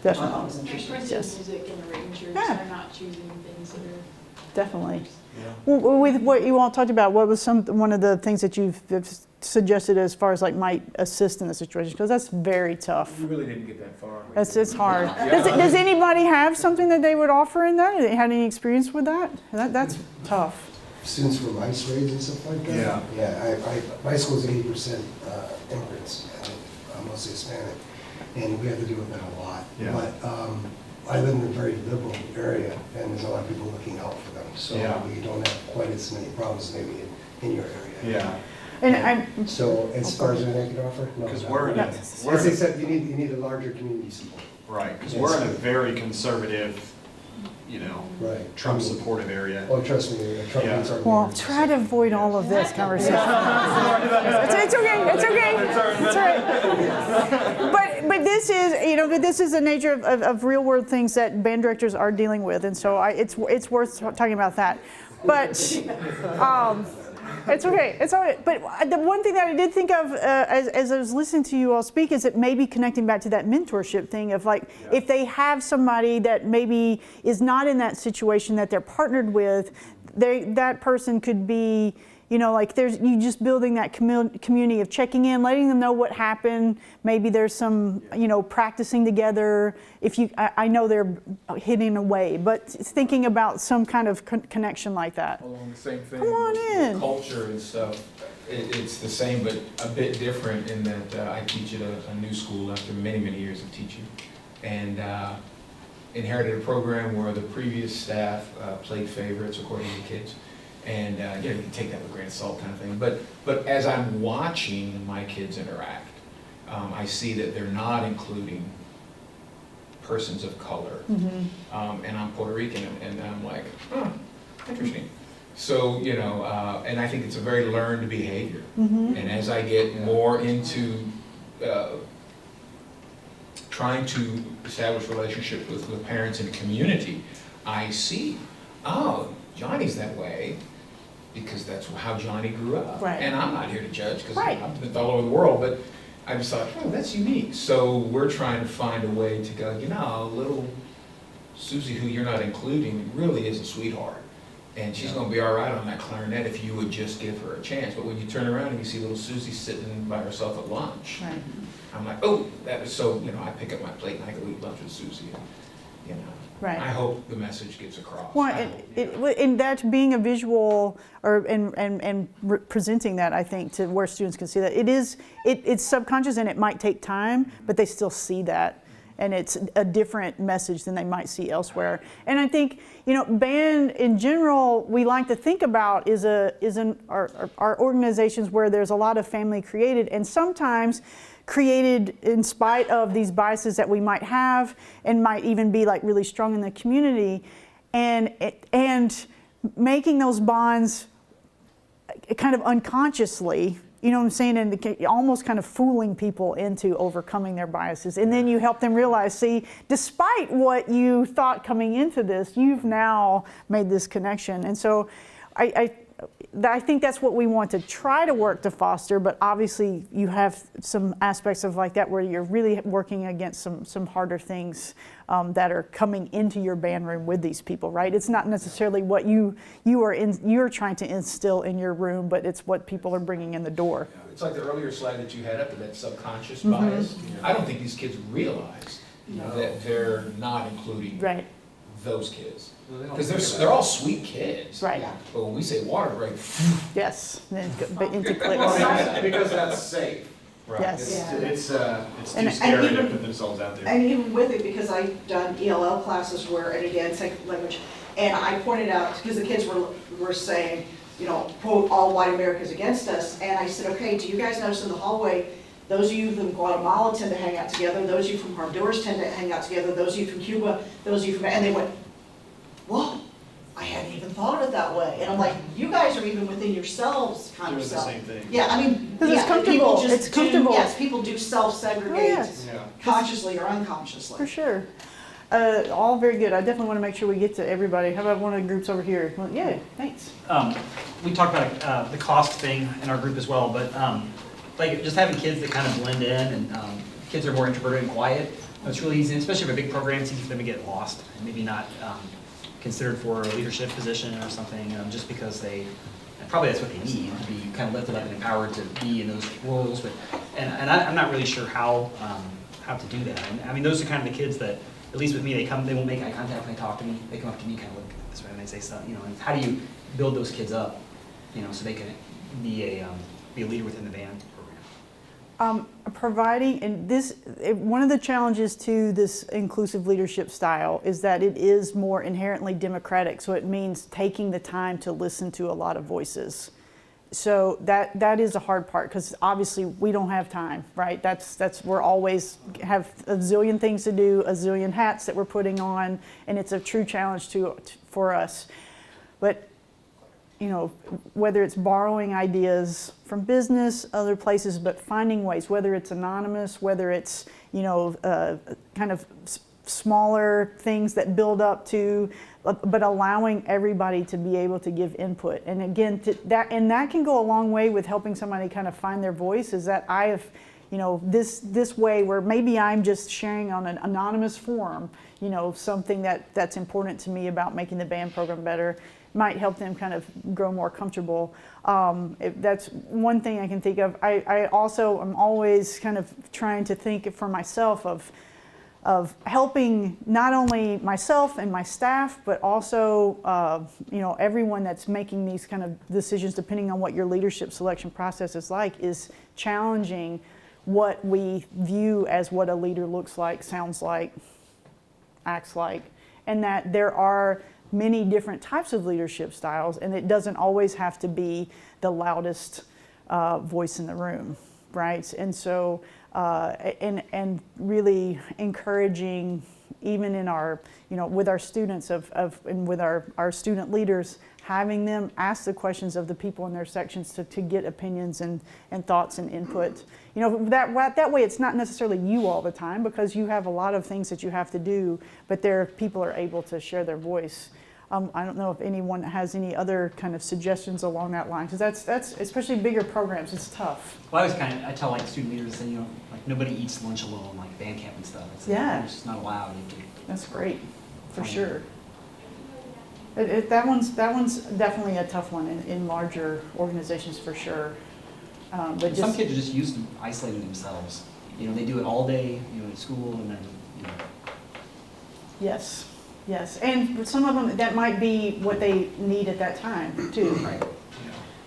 which I thought Definitely, was interesting. Differences Yes. in music and arrangers Yeah. are not choosing things that are. definitely. Yeah. Well, with what you all talked about, what was one of the things that you've suggested as far as like might assist in the situation? Because that's very tough. We really didn't get that far. It's hard. Does anybody have something that they would offer in that? Have they had any experience with that? That's tough. Students from ICE raids and stuff like that? Yeah. Yeah, my school's 80% immigrants, mostly Hispanic, and we have to deal with that a lot. Yeah. But I live in a very liberal area, and there's a lot of people looking out for them, so Yeah. we don't have quite as many problems maybe in your area. Yeah. And I'm, So as far as anything I could offer? No, Because no. we're in a, As I said, you need a larger community support. right, because we're in a very conservative, you know, Right. Trump supportive area. Oh, trust me, Trump Yeah. needs our well, leaders. try to avoid all of this conversation. It's okay. It's okay. It's all right. But this is, you know, but this is the nature of real world things that band directors are dealing with, and so it's worth talking about that. But it's okay. It's all right. But the one thing that I did think of as I was listening to you all speak is that maybe connecting back to that mentorship thing of like, if they have somebody that maybe is not in that situation that they're partnered with, that person could be, you know, like you just building that community of checking in, letting them know what happened. Maybe there's some, you know, practicing together. I know they're hidden away, but thinking about some kind of connection like that. Along the same thing. Come on with in. Culture and stuff, it's the same, but a bit different in that I teach at a new school after many, many years of teaching. And inherited a program where the previous staff played favorites according to the kids. And you can take that with a grain of salt kind of thing. But as I'm watching my kids interact, I see that they're not including persons of color. Mm-hmm. And I'm Puerto Rican, and I'm like, interesting. So, you know, and I think it's a very learned behavior. Mm-hmm. And as I get more into trying to establish relationships with parents and community, I see, oh, Johnny's that way because that's how Johnny grew up. Right. And I'm not here to judge because Right. I've been all over the world, but I just thought, oh, that's unique. So we're trying to find a way to go, you know, little Susie who you're not including really is a sweetheart. And she's gonna be all right on that clarinet if you would just give her a chance. But when you turn around and you see little Susie sitting by herself at lunch, Right. I'm like, oh, that was so, I pick up my plate and I go eat lunch with Susie. And, Right. I hope the message gets across. Well, I hope, and that's being a visual presenting that, I think, to where students can see that. It's subconscious and it might take time, but they still see that. And it's a different message than they might see elsewhere. And I think, band in general, we like to think about is in our organizations where there's a lot of family created, and sometimes created in spite of these biases that we might have and might even be like really strong in the community, and making those bonds kind of unconsciously, you know what I'm saying, and almost kind of fooling people into overcoming their biases. And then you help them realize, see, despite what you thought coming into this, you've now made this connection. And so I think that's what we want to try to work to foster, but obviously you have some aspects of like that where you're really working against some harder things that are coming into your band room with these people, right? It's not necessarily what you're trying to instill in your room, but it's what people are bringing in the door. it's like the earlier slide that you had up, that subconscious bias. I don't think these kids realize that they're not including Right. those kids. Because they're all sweet kids. Right. Yeah. But when we say water break, Yes. Then but into clicks. Well, because that's safe. Right. Yes. It's too And scary to even- put themselves out there. And even with it, because I've done ELL classes where, and again, second language, and I pointed out, because the kids were saying, quote, all white America's against us, and I said, okay, do you guys notice in the hallway, those of you from Guatemala tend to hang out together, those of you from Honduras tend to hang out together, those of you from Cuba, those of you from, and they went, whoa, I hadn't even thought of it that way. And I'm like, you guys are even within yourselves kind of Doing the self. same thing. Yeah, I mean, 'Cause it's yeah, comfortable. people just It's comfortable. Yes, people do self-segregate Oh, yes. Yeah. consciously or unconsciously. For sure. All very good. I definitely want to make sure we get to everybody. How about one of the groups over here? Well, yeah, thanks. We talked about the cost thing in our group as well, but like just having kids that kind of blend in, and kids are more introverted and quiet. It's really easy, especially for a big program, it's easy for them to get lost and maybe not considered for a leadership position or something, just because probably that's what they need, to be kind of lifted up and empowered to be in those roles. But I'm not really sure how to do that. And I mean, those are kind of the kids that, at least with me, they won't make eye contact when they talk to me. They come up to me, kind of look this way, and they say stuff. And how do you build those kids up, so they can be a leader within the band program? Providing, and one of the challenges to this inclusive leadership style is that it is more inherently democratic. So it means taking the time to listen to a lot of voices. So that is a hard part, because obviously we don't have time, right? We're always have a zillion things to do, a zillion hats that we're putting on, and it's a true challenge for us. But whether it's borrowing ideas from business, other places, but finding ways, whether it's anonymous, whether it's kind of smaller things that build up to, but allowing everybody to be able to give input. And again, that can go a long way with helping somebody kind of find their voice. Is that I have, this way where maybe I'm just sharing on an anonymous forum, something that's important to me about making the band program better. Might help them kind of grow more comfortable. That's one thing I can think of. I also am always kind of trying to think for myself of helping not only myself and my staff, but also everyone that's making these kind of decisions, depending on what your leadership selection process is like, is challenging what we view as what a leader looks like, sounds like, acts like, and that there are many different types of leadership styles, and it doesn't always have to be the loudest voice in the room, right? And so, and really encouraging, even in our, with our students and with our student leaders, having them ask the questions of the people in their sections to get opinions and thoughts and input. That way it's not necessarily you all the time, because you have a lot of things that you have to do, but people are able to share their voice. I don't know if anyone has any other kind of suggestions along that line, because that's especially bigger programs, it's tough. Well, I tell like student leaders that like nobody eats lunch alone, like band camp and stuff. It's Yeah. it's just not allowed. That's great, for sure. That one's definitely a tough one in larger organizations for sure. But Some just, kids are just used to isolating themselves. You know, they do it all day, you know, at school, and then, you know. yes, yes. And for some of them, that might be what they need at that time too. Right.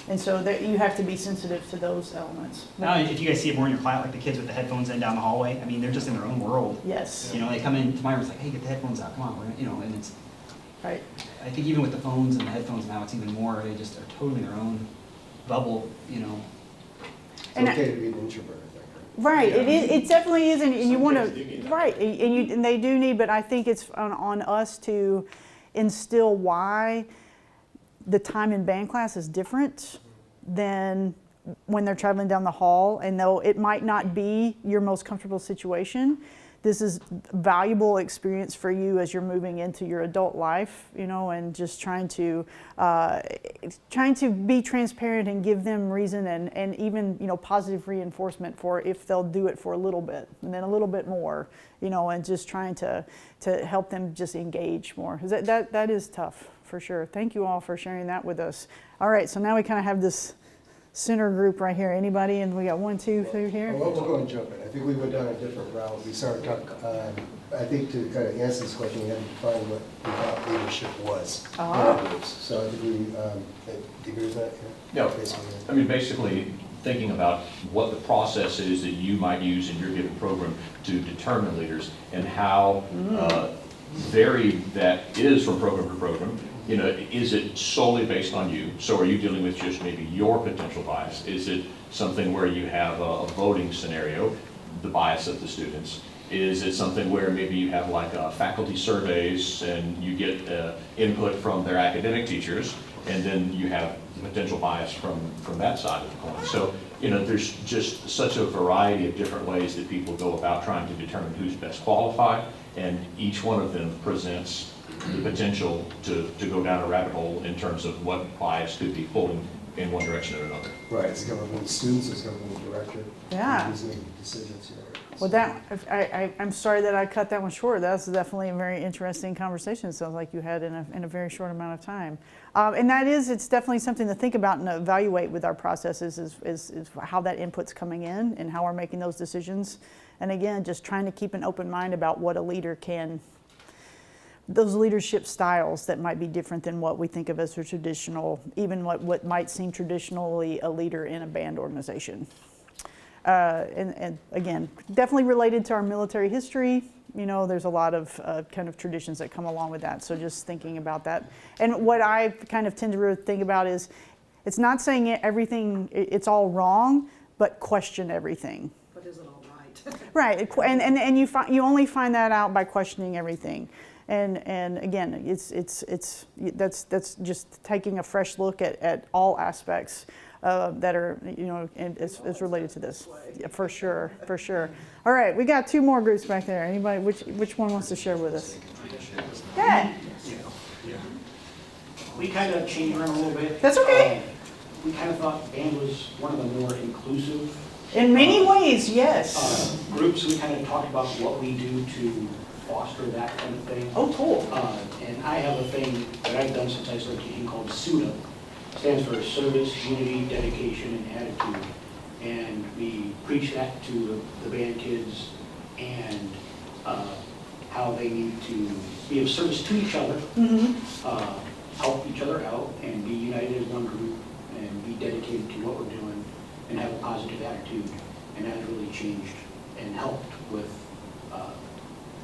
And so that you have to be sensitive to those elements. Now, if you guys see it more in your class, like the kids with the headphones in down the hallway, I mean, they're just in their own world. Yes, You know, they come in to my room, it's like, hey, get the headphones out, come on, we're gonna, you know, and it's, right. I think even with the phones and the headphones now, it's even more, they just are totally in their own bubble, you know. It's And okay to be an introvert, I think. Right, it definitely is, and you Some want kids do need to, that. right, and they do need, but I think it's on us to instill why the time in band class is different than when they're traveling down the hall, and though it might not be your most comfortable situation, this is valuable experience for you as you're moving into your adult life, you know, and just trying to be transparent and give them reason and even, you know, positive reinforcement for if they'll do it for a little bit and then a little bit more, you know, and just trying to help them just engage more. 'Cause that is tough for sure. Thank you all for sharing that with us. All right, so now we kind of have this center group right here. Anybody? And we got 1, 2 through here. Well, we'll go and jump in. I think we went down a different route. We started talking, I think to kind of answer this question, we had to define what we thought leadership was. in our groups. So I think we, do you agree with that? No, Basically, yeah. I mean, basically thinking about what the process is that you might use in your given program to determine leaders and how varied that is from program to program. You know, is it solely based on you? So are you dealing with just maybe your potential bias? Is it something where you have a voting scenario, the bias of the students? Is it something where maybe you have like faculty surveys and you get input from their academic teachers, and then you have potential bias from that side of the coin? So, you know, there's just such a variety of different ways that people go about trying to determine who's best qualified, and each one of them presents the potential to go down a rabbit hole in terms of what bias could be pulling in one direction or another. Right, it's going to be students, it's going to be the director. Yeah. Who's making decisions here. Well, I'm sorry that I cut that one short. That's definitely a very interesting conversation. It sounds like you had in a very short amount of time. And it's definitely something to think about and evaluate with our processes is how that input's coming in and how we're making those decisions. And again, just trying to keep an open mind about what a leader can, those leadership styles that might be different than what we think of as a traditional, even what might seem traditionally a leader in a band organization. And again, definitely related to our military history. You know, there's a lot of kind of traditions that come along with that. So just thinking about that. And what I kind of tend to think about is, it's not saying everything, it's all wrong, but question everything. But is it all right? Right, and you only find that out by questioning everything. And again, that's just taking a fresh look at all aspects that are, you know, and is related to this. Yeah, for sure. All right, we got 2 more groups back there. Anybody, which one wants to share with us? Yeah. We kind of changed around a little bit. That's okay. We kind of thought band was one of the more inclusive In many ways, yes. groups. We kind of talked about what we do to foster that kind of thing. Oh, cool. And I have a thing that I've done since I started teaching called SUDA. Stands for Service, Unity, Dedication, and Attitude. And we preach that to the band kids and how they need to be of service to each other, help each other out, and be united as one group, and be dedicated to what we're doing, and have a positive attitude. And that has really changed and helped with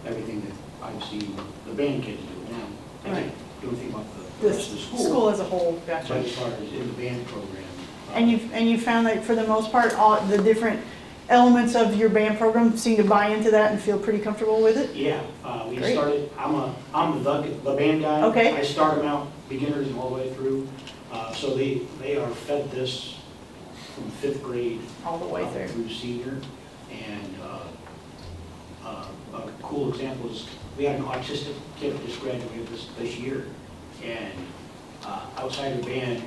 everything that I've seen the band kids do. Now, I can't do anything about the rest of the school. As a whole, But gotcha. as far as in the band program. And you found that for the most part, all the different elements of your band program seem to buy into that and feel pretty comfortable with it? Yeah, we Great. started, I'm the band guy. Okay. I start them out, beginners and all the way through. So they are fed this from 5th grade. All the way through. Through senior. And a cool example is, we had an autistic kid that just graduated this year. And outside the band,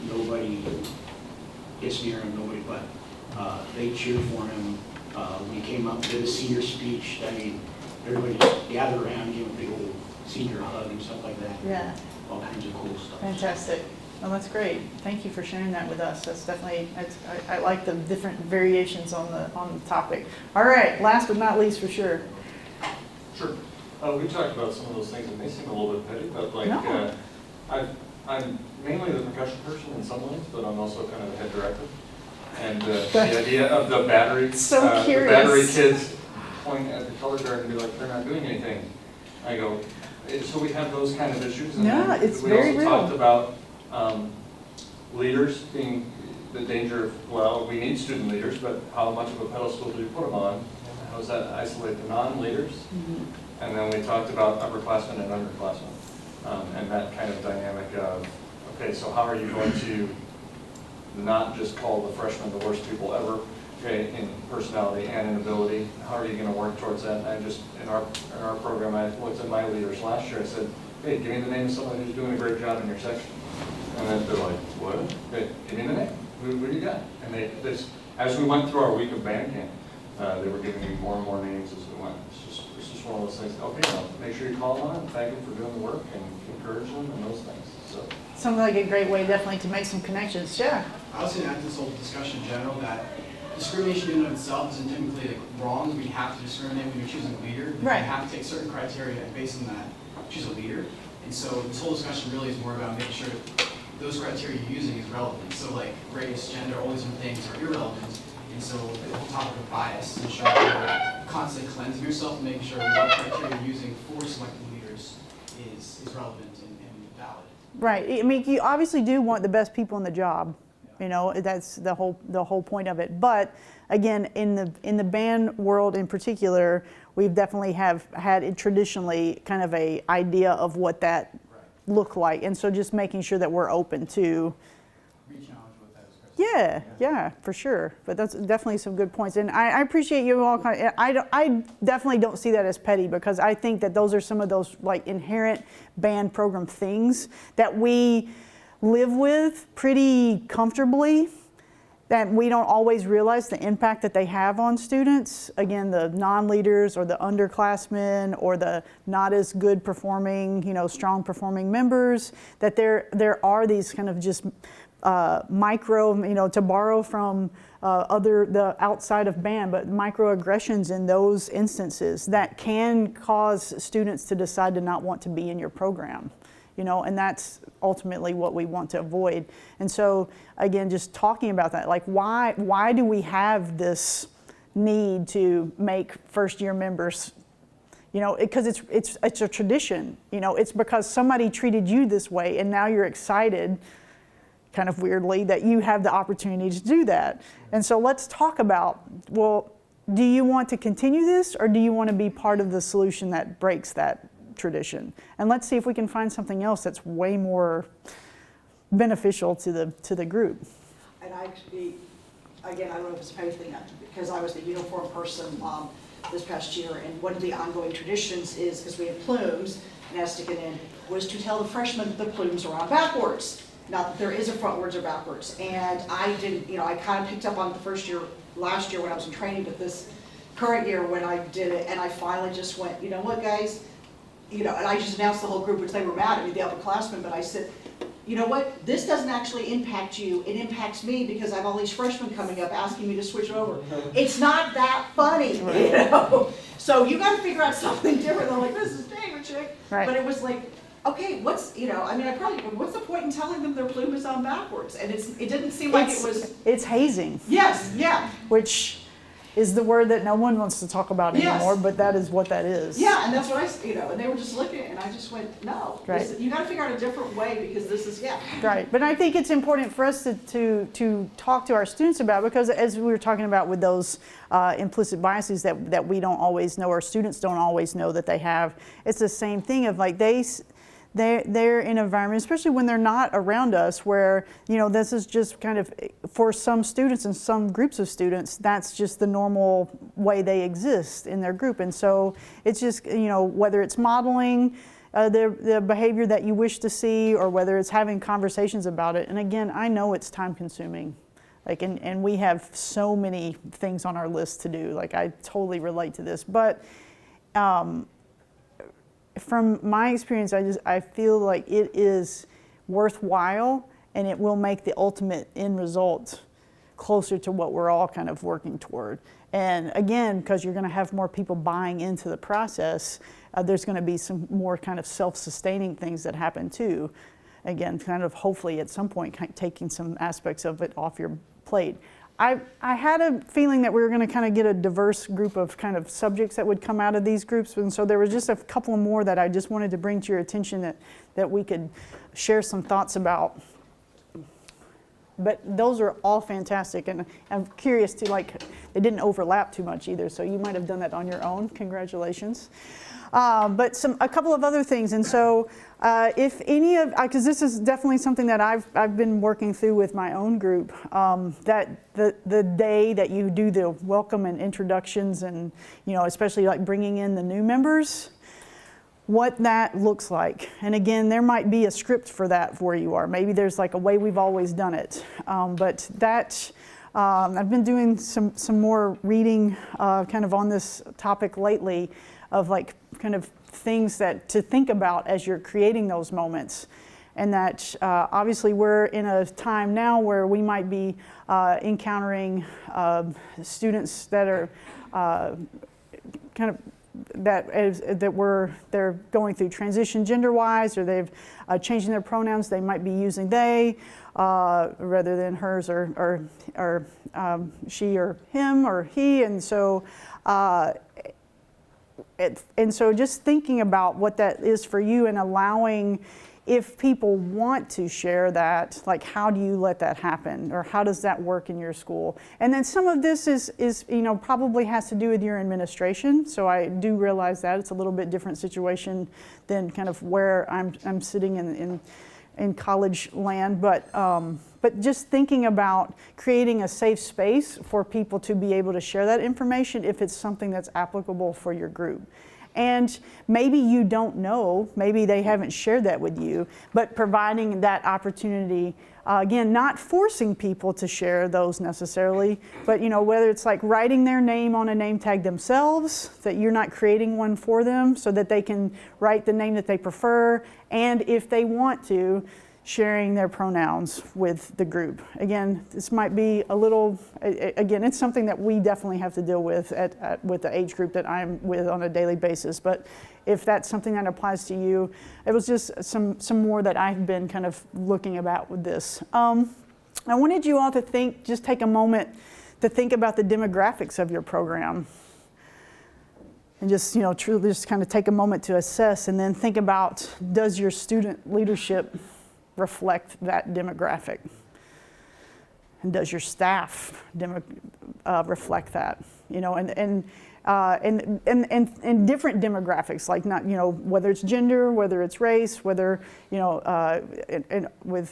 nobody gets near him, nobody, but they cheered for him. When he came up and did a senior speech, I mean, everybody just gathered around, gave him a big old senior hug and stuff like that. Yeah. all kinds of cool stuff. Fantastic. Well, that's great. Thank you for sharing that with us. That's definitely, I like the different variations on the topic. All right, last but not least for sure. Sure. We talked about some of those things, and they seem a little bit petty, but like, No. I'm mainly the percussion person in some ways, but I'm also kind of the head director. And the idea of the battery, So the curious. battery kids point at the color guard and be like, they're not doing anything. I go, so we have those kind of issues. And Yeah, then it's very We real. also talked about leaders being the danger of, well, we need student leaders, but how much of a pedestal do you put them on? How does that isolate the non-leaders? And then we talked about upperclassmen and underclassmen, and that kind of dynamic of, okay, so how are you going to not just call the freshmen the worst people ever, okay, in personality and in ability? How are you going to work towards that? And I just, in our program, I looked at my leaders last year. I said, hey, give me the name of someone who's doing a great job in your section. And then they're like, what? Okay, give me the name. Who do you got? And as we went through our week of band camp, they were giving me more and more names as we went. It's just one of those things. Okay, well, make sure you call them on and thank them for doing the work and encourage them and those things. So. Sounds like a great way definitely to make some connections. Yeah. I was going to add to this whole discussion in general that discrimination in and of itself isn't typically wrong. We have to discriminate when you're choosing a leader. Right. You have to take certain criteria and based on that, choose a leader. And so this whole discussion really is more about making sure those criteria you're using is relevant. So like race, gender, all these different things are irrelevant. And so the whole topic of bias is ensuring you're constantly cleansing yourself and making sure what criteria you're using for selecting leaders is relevant and valid. Right. I mean, you obviously do want the best people in the job. You know, that's the whole point of it. But again, in the band world in particular, we've definitely have had it traditionally kind of a idea of what that looked like, and so just making sure that we're open to. Yeah, for sure. But that's definitely some good points, and I appreciate you all. I definitely don't see that as petty because I think that those are some of those like inherent band program things that we live with pretty comfortably, that we don't always realize the impact that they have on students. Again, the non-leaders or the underclassmen or the not as good performing, strong performing members, that there are these kind of just micro, to borrow from the outside of band, but microaggressions in those instances that can cause students to decide to not want to be in your program. And that's ultimately what we want to avoid. And so, again, just talking about that, like why do we have this need to make first-year members, because it's a tradition. It's because somebody treated you this way, and now you're excited, kind of weirdly, that you have the opportunity to do that. And so let's talk about, well, do you want to continue this, or do you want to be part of the solution that breaks that tradition? And let's see if we can find something else that's way more beneficial to the group. And again, I don't know if it's a petty thing, because I was the uniform person this past year, and one of the ongoing traditions is, because we have plumes, and as sticking in, was to tell the freshmen the plumes are on backwards. Not that there is a frontwards or backwards. And I didn't, I kind of picked up on it the first year, last year when I was in training, but this current year when I did it, and I finally just went, you know what, guys? And I just announced the whole group, which they were mad at me, the upperclassmen, but I said, you know what, this doesn't actually impact you, it impacts me because I have all these freshmen coming up asking me to switch it over. It's not that funny, So you gotta figure out something different. I'm like, this is David chick. Right. But it was like, okay, what's the point in telling them their plume is on backwards? And it didn't seem like it was. It's hazing. Yes, yeah. Which is the word that no one wants to talk about anymore, Yes. but that is what that is. Yeah, and that's what and they were just looking, and I just went, no. Right. You gotta figure out a different way, because this is, Right, but I think it's important for us to talk to our students about, because as we were talking about with those implicit biases that we don't always know, or students don't always know that they have, it's the same thing of like they're in an environment, especially when they're not around us, where this is just kind of, for some students and some groups of students, that's just the normal way they exist in their group. And so it's just, whether it's modeling the behavior that you wish to see, or whether it's having conversations about it. And again, I know it's time consuming. And we have so many things on our list to do. I totally relate to this, but from my experience, I feel like it is worthwhile, and it will make the ultimate end result closer to what we're all kind of working toward. And again, because you're going to have more people buying into the process, there's going to be some more kind of self-sustaining things that happen too. Again, kind of hopefully at some point taking some aspects of it off your plate. I had a feeling that we were going to kind of get a diverse group of kind of subjects that would come out of these groups, and so there was just a couple more that I just wanted to bring to your attention that we could share some thoughts about. But those are all fantastic, and I'm curious to, like, they didn't overlap too much either, so you might have done that on your own. Congratulations. But a couple of other things, and so if any of, because this is definitely something that I've been working through with my own group, that the day that you do the welcome and introductions, and especially like bringing in the new members, what that looks like. And again, there might be a script for that where you are. Maybe there's like a way we've always done it, but that. I've been doing some more reading kind of on this topic lately, of like kind of things that to think about as you're creating those moments. And that obviously we're in a time now where we might be encountering students that are kind of they're going through transition gender-wise, or they've changing their pronouns. They might be using they rather than hers or she or him or he, and so just thinking about what that is for you, and allowing, if people want to share that, like how do you let that happen, or how does that work in your school? And then some of this is probably has to do with your administration. So I do realize that it's a little bit different situation than kind of where I'm sitting in college land, but just thinking about creating a safe space for people to be able to share that information if it's something that's applicable for your group. And maybe you don't know, maybe they haven't shared that with you, but providing that opportunity, again, not forcing people to share those necessarily, but whether it's like writing their name on a name tag themselves, that you're not creating one for them, so that they can write the name that they prefer, and if they want to, sharing their pronouns with the group. Again, this might be a little, again, it's something that we definitely have to deal with with the age group that I'm with on a daily basis, but if that's something that applies to you, it was just some more that I've been kind of looking about with this. I wanted you all to just take a moment to think about the demographics of your program. And just, truly just kind of take a moment to assess, and then think about, does your student leadership reflect that demographic? And does your staff reflect that? And different demographics, like not, whether it's gender, whether it's race, whether,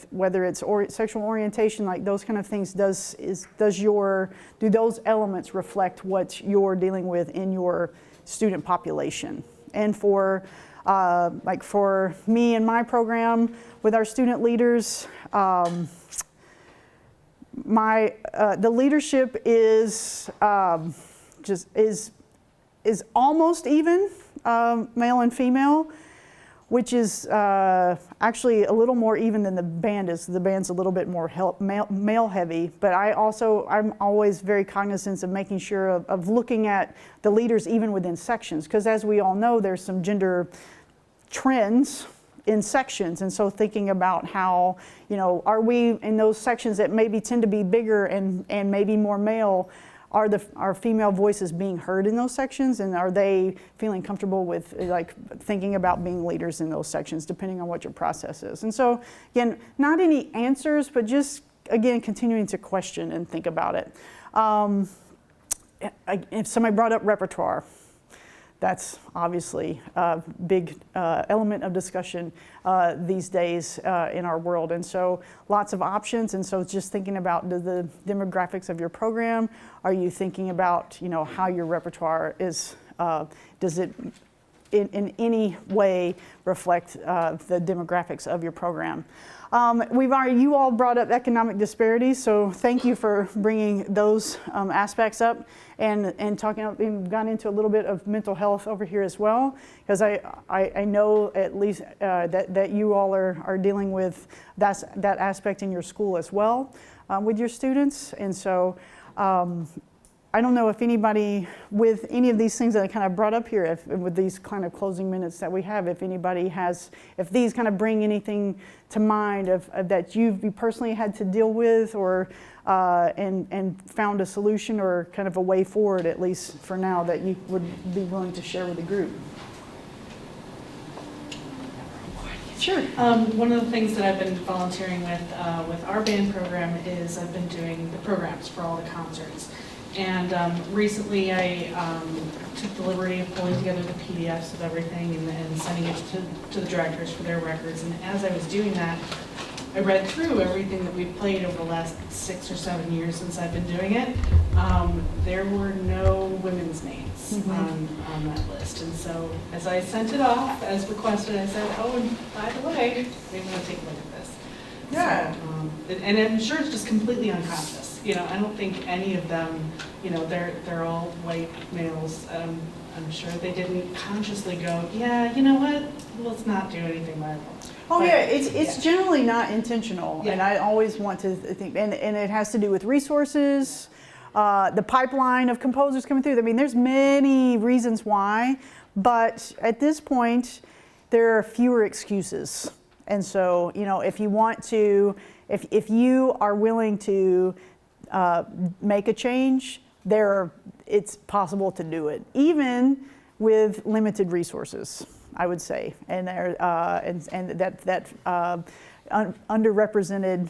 whether it's sexual orientation, like those kind of things, do those elements reflect what you're dealing with in your student population? And for me and my program with our student leaders, the leadership is almost even male and female, which is actually a little more even than the band is. The band's a little bit more male heavy, but I'm always very cognizant of making sure of looking at the leaders even within sections, because as we all know, there's some gender trends in sections, and so thinking about how, are we in those sections that maybe tend to be bigger and maybe more male, are female voices being heard in those sections, and are they feeling comfortable with like thinking about being leaders in those sections, depending on what your process is. And so again, not any answers, but just again continuing to question and think about it. If somebody brought up repertoire, that's obviously a big element of discussion these days in our world. And so lots of options. And so just thinking about the demographics of your program. Are you thinking about, how your repertoire is, does it in any way reflect the demographics of your program. You all brought up economic disparities, so thank you for bringing those aspects up and talking about, we've gone into a little bit of mental health over here as well, because I know at least that you all are dealing with that aspect in your school as well with your students. And so I don't know if anybody, with any of these things that I kind of brought up here, with these kind of closing minutes that we have, if these kind of bring anything to mind that you personally had to deal with, or and found a solution or kind of a way forward, at least for now, that you would be willing to share with the group. Sure. One of the things that I've been volunteering with our band program is I've been doing the programs for all the concerts. And recently I took the liberty of pulling together the PDFs of everything and sending it to the directors for their records. And as I was doing that, I read through everything that we've played over the last 6 or 7 years since I've been doing it. There were no women's names on that list. And so as I sent it off as requested, I said, oh, and by the way, maybe I'll take a look at this. Yeah. So, and I'm sure it's just completely unconscious. You know, I don't think any of them, you know, they're all white males. I'm sure they didn't consciously go, yeah, you know what, let's not do anything violent. Oh, yeah, it's generally not intentional, and I always want to think, and it has to do with resources, the pipeline of composers coming through. I mean, there's many reasons why, but at this point, there are fewer excuses. And so, you know, if you want to, if you are willing to make a change, it's possible to do it, even with limited resources, I would say, and underrepresented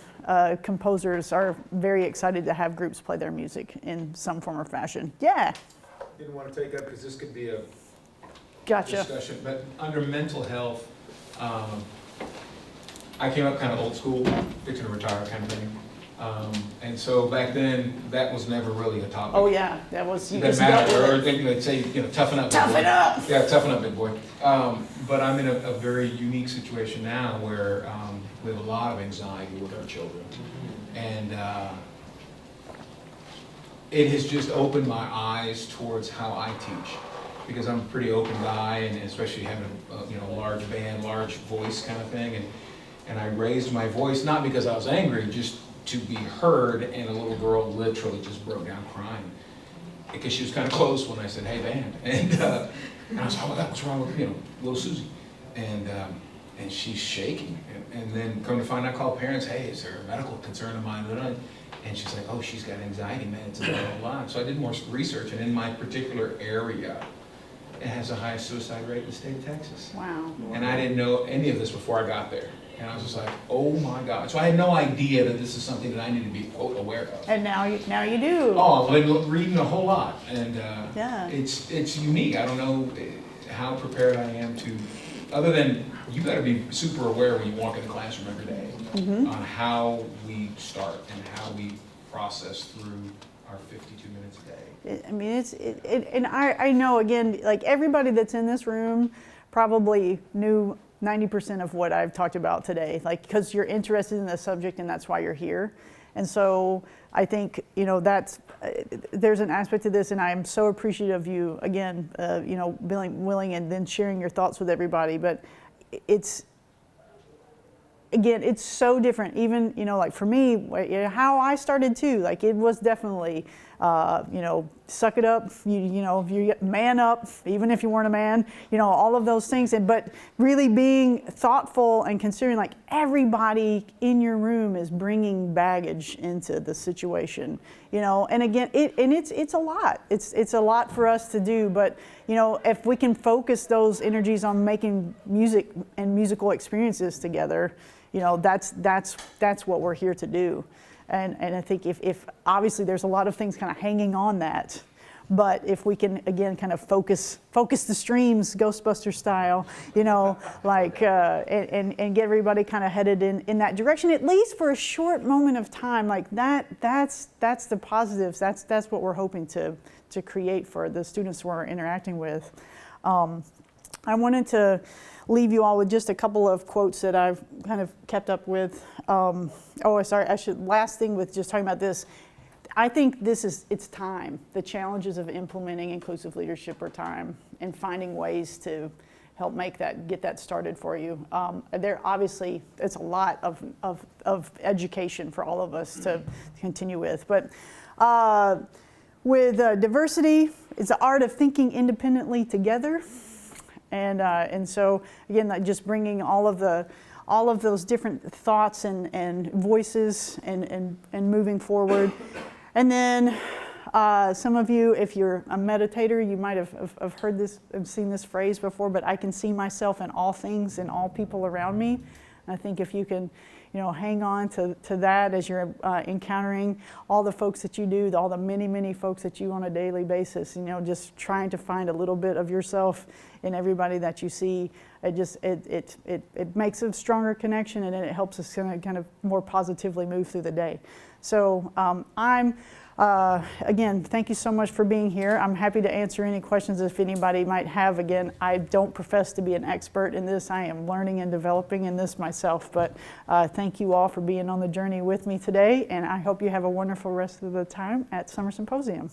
composers are very excited to have groups play their music in some form or fashion. Yeah. Didn't want to take up because this could be a Gotcha. discussion, but under mental health, I came up kind of old school, fixing to retire kind of thing. And so back then, that was never really a topic. Oh yeah, that was. It doesn't matter, or they'd say, you know, toughen up. Toughen up. Yeah, toughen up, big boy. But I'm in a very unique situation now where we have a lot of anxiety with our children, and it has just opened my eyes towards how I teach, because I'm a pretty open guy, and especially having a large band, large voice kind of thing, and I raised my voice not because I was angry, just to be heard, and a little girl literally just broke down crying because she was kind of close when I said, "Hey, band," and I was like, "Oh my God, what's wrong with little Susie?" And she's shaking, and then come to find out, I called parents, "Hey, is there a medical concern of mine?" And she's like, "Oh, she's got anxiety meds and blah blah blah." So I did more research, and in my particular area, it has the highest suicide rate in the state of Texas. Wow. And I didn't know any of this before I got there. And I was just like, oh my God. So I had no idea that this is something that I need to be, quote, aware of. And now you do. Oh, I've been reading a whole lot. And Yeah. it's unique. I don't know how prepared I am to, other than you got to be super aware when you walk in the classroom every day on how we start and how we process through our 52 minutes a day. I mean, and I know, again, like everybody that's in this room probably knew 90% of what I've talked about today, like, because you're interested in the subject and that's why you're here. And so I think, there's an aspect to this, and I am so appreciative of you, again, willing and then sharing your thoughts with everybody. But it's so different, even, like for me, how I started too, like it was definitely, suck it up, you man up, even if you weren't a man, all of those things. But really being thoughtful and considering, like, everybody in your room is bringing baggage into the situation, and again, it's a lot. It's a lot for us to do, but if we can focus those energies on making music and musical experiences together, that's what we're here to do. And I think if obviously there's a lot of things kind of hanging on that, but if we can, again, kind of focus the streams, Ghostbuster style, and get everybody kind of headed in that direction, at least for a short moment of time, like that's the positives. That's what we're hoping to create for the students we're interacting with. I wanted to leave you all with just a couple of quotes that I've kind of kept up with. Last thing with just talking about this, I think it's time. The challenges of implementing inclusive leadership are time, and finding ways to help get that started for you. There obviously, it's a lot of education for all of us to continue with. But with diversity, it's the art of thinking independently together. And so again, like just bringing all of those different thoughts and voices and moving forward. And then some of you, if you're a meditator, you might have heard this, have seen this phrase before, but I can see myself in all things and all people around me. And I think if you can, hang on to that as you're encountering all the folks that you do, all the many, many folks that you on a daily basis, just trying to find a little bit of yourself in everybody that you see, it makes a stronger connection, and it helps us kind of more positively move through the day. So again, thank you so much for being here. I'm happy to answer any questions if anybody might have. Again, I don't profess to be an expert in this. I am learning and developing in this myself, but thank you all for being on the journey with me today, and I hope you have a wonderful rest of the time at Summer Symposium.